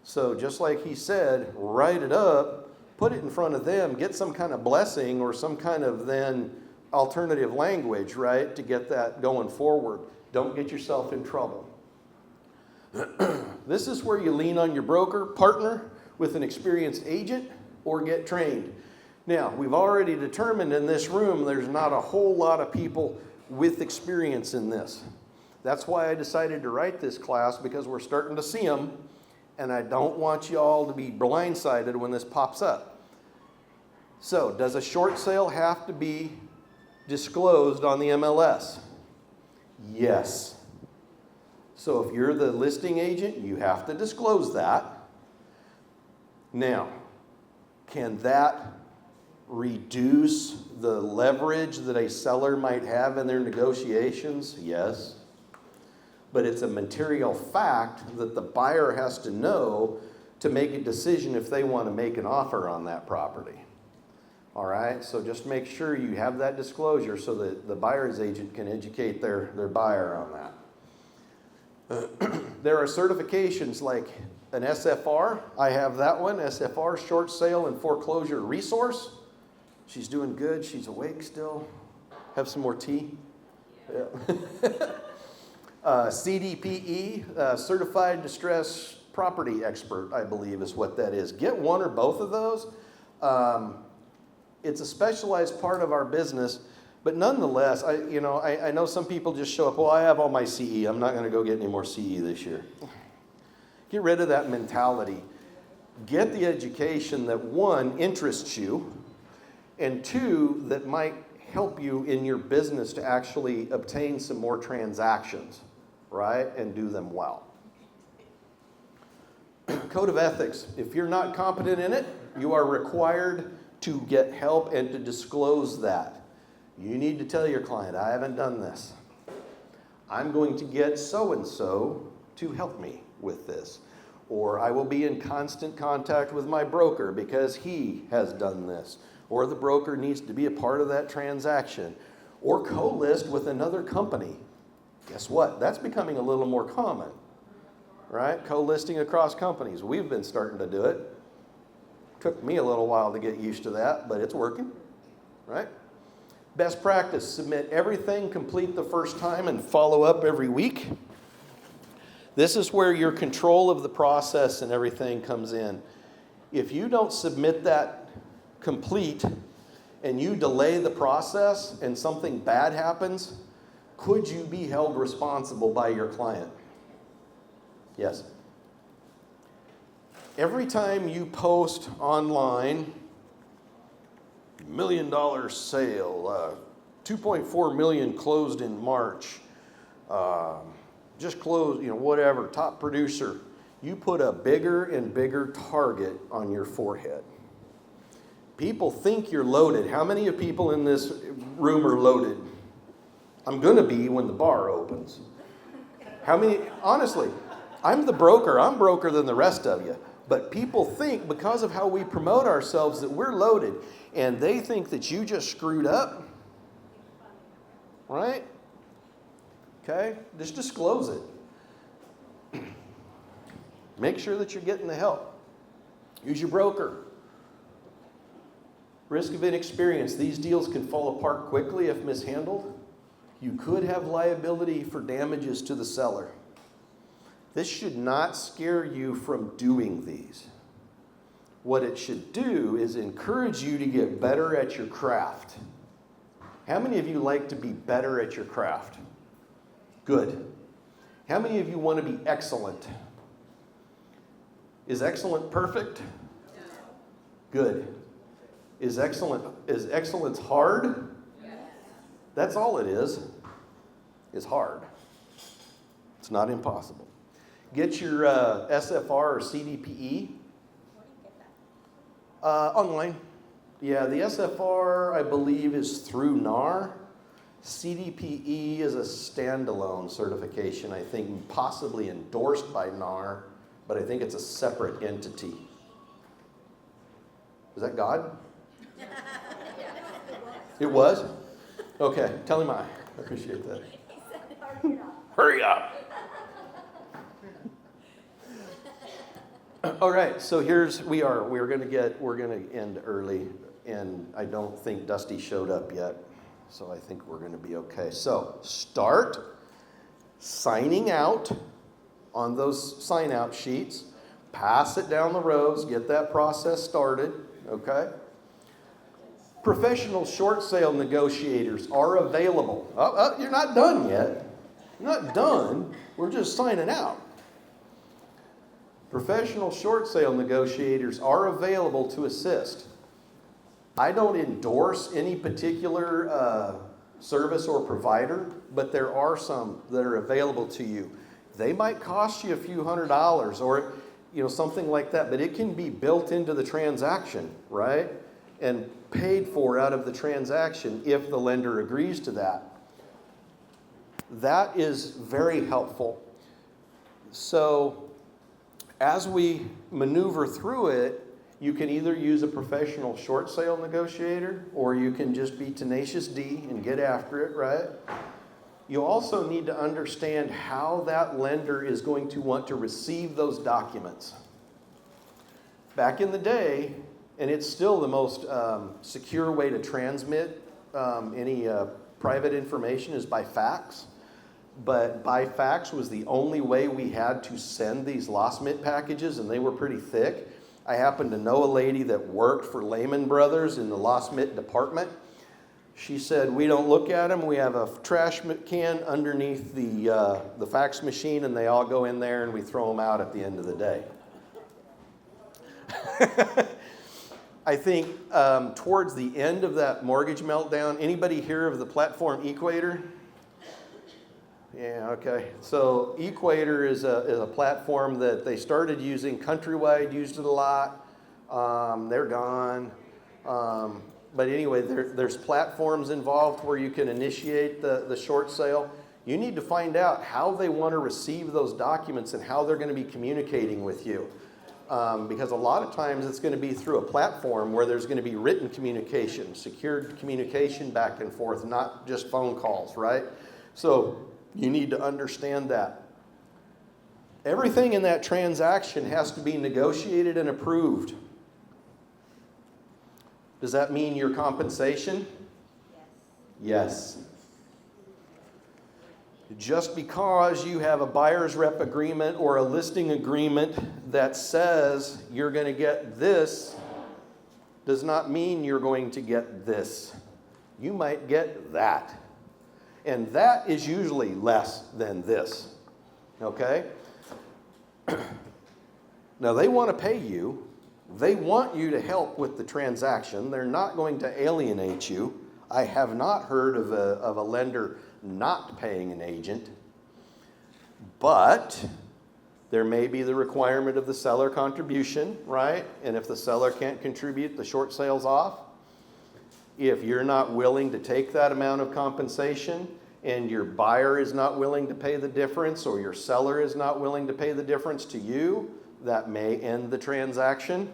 So just like he said, write it up, put it in front of them, get some kind of blessing or some kind of then alternative language, right, to get that going forward. Don't get yourself in trouble. This is where you lean on your broker, partner with an experienced agent, or get trained. Now, we've already determined in this room there's not a whole lot of people with experience in this. That's why I decided to write this class, because we're starting to see them. And I don't want you all to be blindsided when this pops up. So, does a short sale have to be disclosed on the MLS? Yes. So if you're the listing agent, you have to disclose that. Now, can that reduce the leverage that a seller might have in their negotiations? Yes. But it's a material fact that the buyer has to know to make a decision if they want to make an offer on that property. All right, so just make sure you have that disclosure so that the buyer's agent can educate their buyer on that. There are certifications like an SFR. I have that one, SFR, Short Sale and Foreclosure Resource. She's doing good. She's awake still. Have some more tea? Yeah. CDPE, Certified Distress Property Expert, I believe is what that is. Get one or both of those. It's a specialized part of our business, but nonetheless, I know some people just show up, well, I have all my CE. I'm not going to go get any more CE this year. Get rid of that mentality. Get the education that, one, interests you, and two, that might help you in your business to actually obtain some more transactions, right, and do them well. Code of ethics. If you're not competent in it, you are required to get help and to disclose that. You need to tell your client, I haven't done this. I'm going to get so-and-so to help me with this. Or I will be in constant contact with my broker because he has done this. Or the broker needs to be a part of that transaction. Or co-list with another company. Guess what? That's becoming a little more common, right? Co-listing across companies. We've been starting to do it. Took me a little while to get used to that, but it's working, right? Best practice, submit everything complete the first time and follow up every week. This is where your control of the process and everything comes in. If you don't submit that complete and you delay the process and something bad happens, could you be held responsible by your client? Yes. Every time you post online, $1 million sale, 2.4 million closed in March, just closed, whatever, top producer, you put a bigger and bigger target on your forehead. People think you're loaded. How many of people in this room are loaded? I'm going to be when the bar opens. How many, honestly, I'm the broker. I'm broker than the rest of you. But people think because of how we promote ourselves that we're loaded. And they think that you just screwed up. Right? Okay? Just disclose it. Make sure that you're getting the help. Use your broker. Risk of inexperience. These deals can fall apart quickly if mishandled. You could have liability for damages to the seller. This should not scare you from doing these. What it should do is encourage you to get better at your craft. How many of you like to be better at your craft? Good. How many of you want to be excellent? Is excellent perfect? No. Good. Is excellence hard? Yes. That's all it is hard. It's not impossible. Get your SFR or CDPE. Where do you get that? Online. Yeah, the SFR, I believe, is through NAR. CDPE is a standalone certification, I think, possibly endorsed by NAR, but I think it's a separate entity. Is that God? It was? Okay, tell him I appreciate that. Hurry up. All right, so we're going to end early, and I don't think Dusty showed up yet, so I think we're going to be okay. So start signing out on those sign-out sheets, pass it down the rows, get that process started, okay? Professional short sale negotiators are available. You're not done yet. You're not done. We're just signing out. Professional short sale negotiators are available to assist. I don't endorse any particular service or provider, but there are some that are available to you. They might cost you a few $100s or something like that, but it can be built into the transaction, right? And paid for out of the transaction if the lender agrees to that. That is very helpful. So as we maneuver through it, you can either use a professional short sale negotiator or you can just be tenacious D and get after it, right? You also need to understand how that lender is going to want to receive those documents. Back in the day, and it's still the most secure way to transmit any private information is by fax. But by fax was the only way we had to send these loss mitt packages, and they were pretty thick. I happen to know a lady that worked for Lehman Brothers in the loss mitt department. She said, we don't look at them. We have a trash can underneath the fax machine, and they all go in there, and we throw them out at the end of the day. I think towards the end of that mortgage meltdown, anybody hear of the platform Equator? Yeah, okay. So Equator is a platform that they started using. Countrywide used it a lot. They're gone. But anyway, there's platforms involved where you can initiate the short sale. You need to find out how they want to receive those documents and how they're going to be communicating with you. Because a lot of times it's going to be through a platform where there's going to be written communication, secured communication back and forth, not just phone calls, right? So you need to understand that. Everything in that transaction has to be negotiated and approved. Does that mean your compensation? Yes. Just because you have a buyer's rep agreement or a listing agreement that says you're going to get this does not mean you're going to get this. You might get that. And that is usually less than this. Okay? Now they want to pay you. They want you to help with the transaction. They're not going to alienate you. I have not heard of a lender not paying an agent. But there may be the requirement of the seller contribution, right? And if the seller can't contribute, the short sale's off. If you're not willing to take that amount of compensation and your buyer is not willing to pay the difference or your seller is not willing to pay the difference to you, that may end the transaction,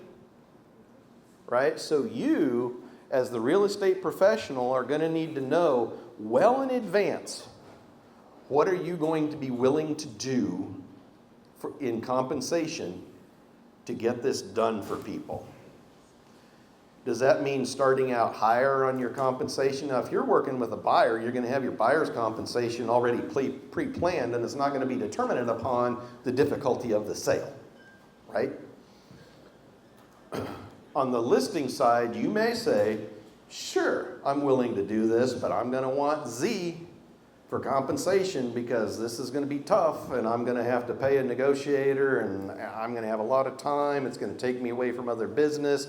right? So you, as the real estate professional, are going to need to know well in advance, what are you going to be willing to do in compensation to get this done for people? Does that mean starting out higher on your compensation? Now, if you're working with a buyer, you're going to have your buyer's compensation already pre-planned, and it's not going to be determined upon the difficulty of the sale, right? On the listing side, you may say, sure, I'm willing to do this, but I'm going to want Z for compensation because this is going to be tough, and I'm going to have to pay a negotiator, and I'm going to have a lot of time. It's going to take me away from other business,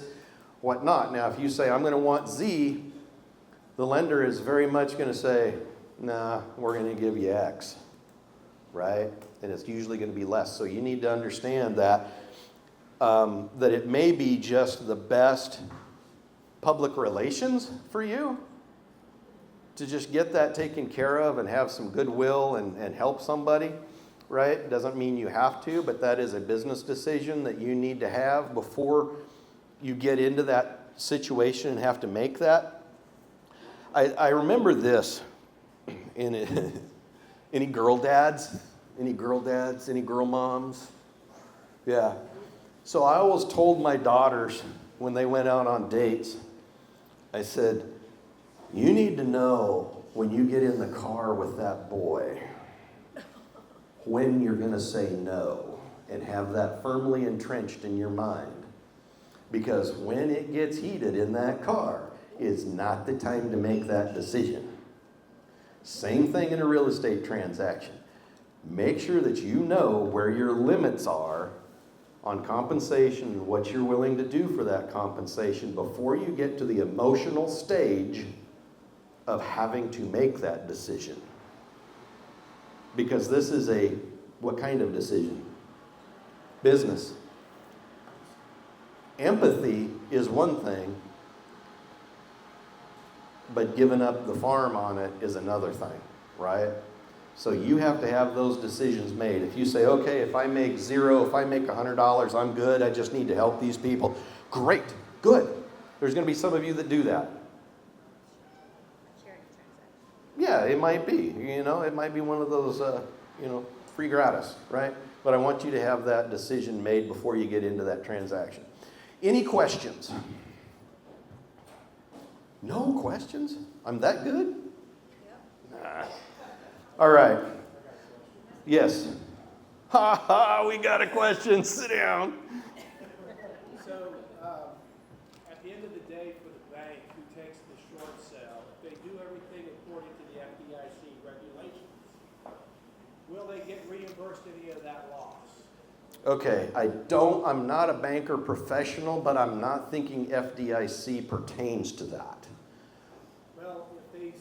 whatnot. Now, if you say, I'm going to want Z, the lender is very much going to say, nah, we're going to give you X, right? And it's usually going to be less. So you need to understand that, that it may be just the best public relations for you to just get that taken care of and have some goodwill and help somebody, right? Doesn't mean you have to, but that is a business decision that you need to have before you get into that situation and have to make that. I remember this in any girl dads, any girl moms? Yeah. So I always told my daughters when they went out on dates, I said, you need to know when you get in the car with that boy, when you're going to say no, and have that firmly entrenched in your mind. Because when it gets heated in that car, is not the time to make that decision. Same thing in a real estate transaction. Make sure that you know where your limits are on compensation and what you're willing to do for that compensation before you get to the emotional stage of having to make that decision. Because this is what kind of decision? Business. Empathy is one thing, but giving up the farm on it is another thing, right? So you have to have those decisions made. If you say, okay, if I make $0, if I make $100, I'm good, I just need to help these people. Great, good. There's going to be some of you that do that. Yeah, it might be. It might be one of those, free gratis, right? But I want you to have that decision made before you get into that transaction. Any questions? No questions? I'm that good? Yep. Nah. All right. Yes. Ha ha, we got a question. Sit down. So, at the end of the day, for the bank who takes the short sale, if they do everything according to the FDIC regulations, will they get reimbursed any of that loss? Okay, I'm not a banker professional, but I'm not thinking FDIC pertains to that. Well, if they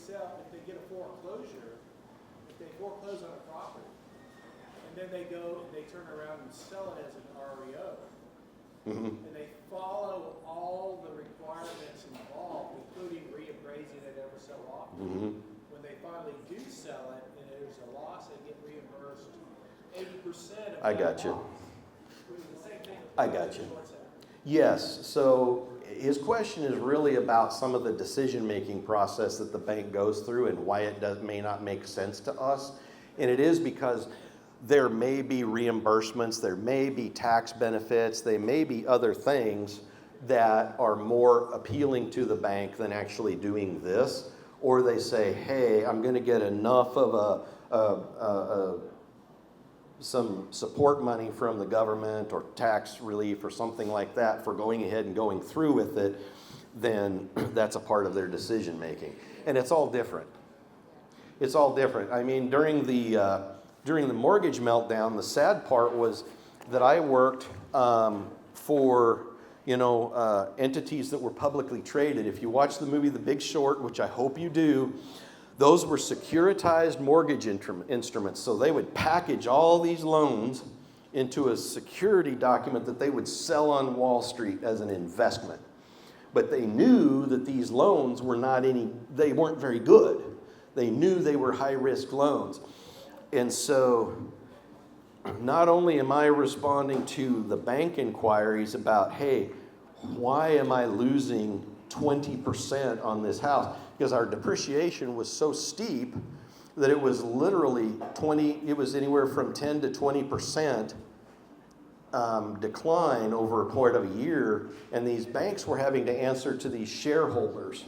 get a foreclosure, if they foreclose on a property, and then they go and they turn around and sell it as an REO, and they follow all the requirements involved, including reappraising it ever so often, when they finally do sell it and there's a loss, they get reimbursed 80% of I that got you. loss. The same thing. I got you. Yes, so his question is really about some of the decision-making process that the bank goes through and why it may not make sense to us. And it is because there may be reimbursements, there may be tax benefits, there may be other things that are more appealing to the bank than actually doing this. Or they say, hey, I'm going to get enough of some support money from the government or tax relief or something like that for going ahead and going through with it, then that's a part of their decision making. And it's all different. It's all different. I mean, during the mortgage meltdown, the sad part was that I worked for entities that were publicly traded. If you watch the movie The Big Short, which I hope you do, those were securitized mortgage instruments. So they would package all these loans into a security document that they would sell on Wall Street as an investment. But they knew that these loans they weren't very good. They knew they were high-risk loans. And so not only am I responding to the bank inquiries about, hey, why am I losing 20% on this house? Because our depreciation was so steep that it was literally it was anywhere from 10 to 20% decline over a period of a year, and these banks were having to answer to these shareholders.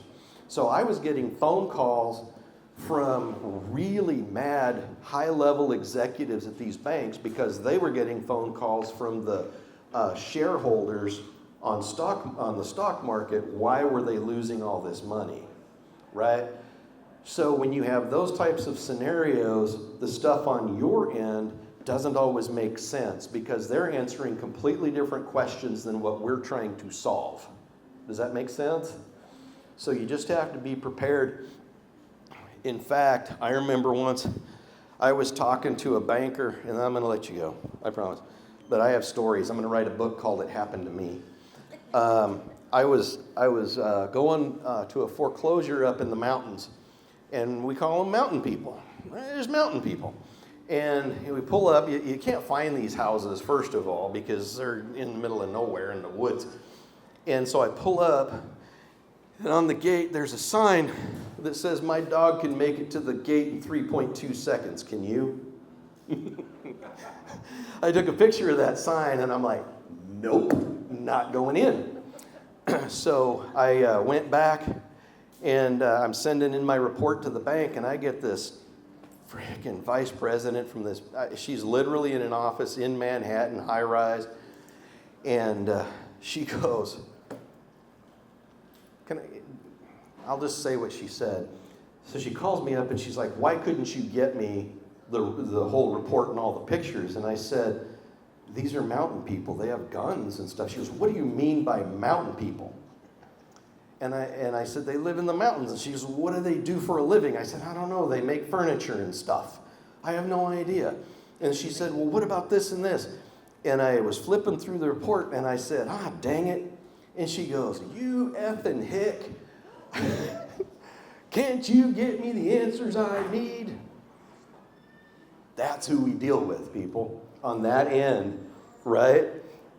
So I was getting phone calls from really mad high-level executives at these banks because they were getting phone calls from the shareholders on the stock market. Why were they losing all this money, right? So when you have those types of scenarios, the stuff on your end doesn't always make sense because they're answering completely different questions than what we're trying to solve. Does that make sense? So you just have to be prepared. In fact, I remember once I was talking to a banker, and I'm going to let you go, I promise. But I have stories. I'm going to write a book called It Happened to Me. I was going to a foreclosure up in the mountains, and we call them mountain people. There's mountain people. And we pull up. You can't find these houses, first of all, because they're in the middle of nowhere in the woods. And so I pull up, and on the gate, there's a sign that says, my dog can make it to the gate in 3.2 seconds. Can you? I took a picture of that sign, and I'm like, nope, not going in. So I went back, and I'm sending in my report to the bank, and I get this freaking vice president from this. She's literally in an office in Manhattan, high rise, and she goes, I'll just say what she said. So she calls me up and she's like, why couldn't you get me the whole report and all the pictures? And I said, these are mountain people. They have guns and stuff. She goes, what do you mean by mountain people? And I said, they live in the mountains. And she goes, what do they do for a living? I said, I don't know. They make furniture and stuff. I have no idea. And she said, well, what about this and this? And I was flipping through the report, and I said, dang it. And she goes, you effing hick. Can't you get me the answers I need? That's who we deal with, people, on that end, right?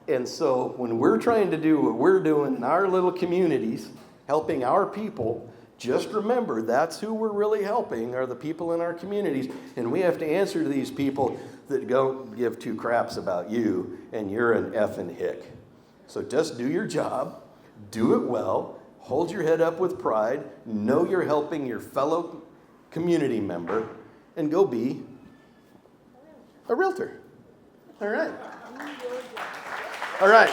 And so when we're trying to do what we're doing in our little communities, helping our people, just remember that's who we're really helping, are the people in our communities. And we have to answer to these people that don't give two craps about you, and you're an effing hick. So just do your job, do it well, hold your head up with pride, know you're helping your fellow community member, and go be a realtor. All right. All right.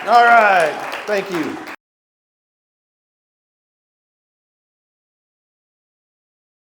All right. Thank you.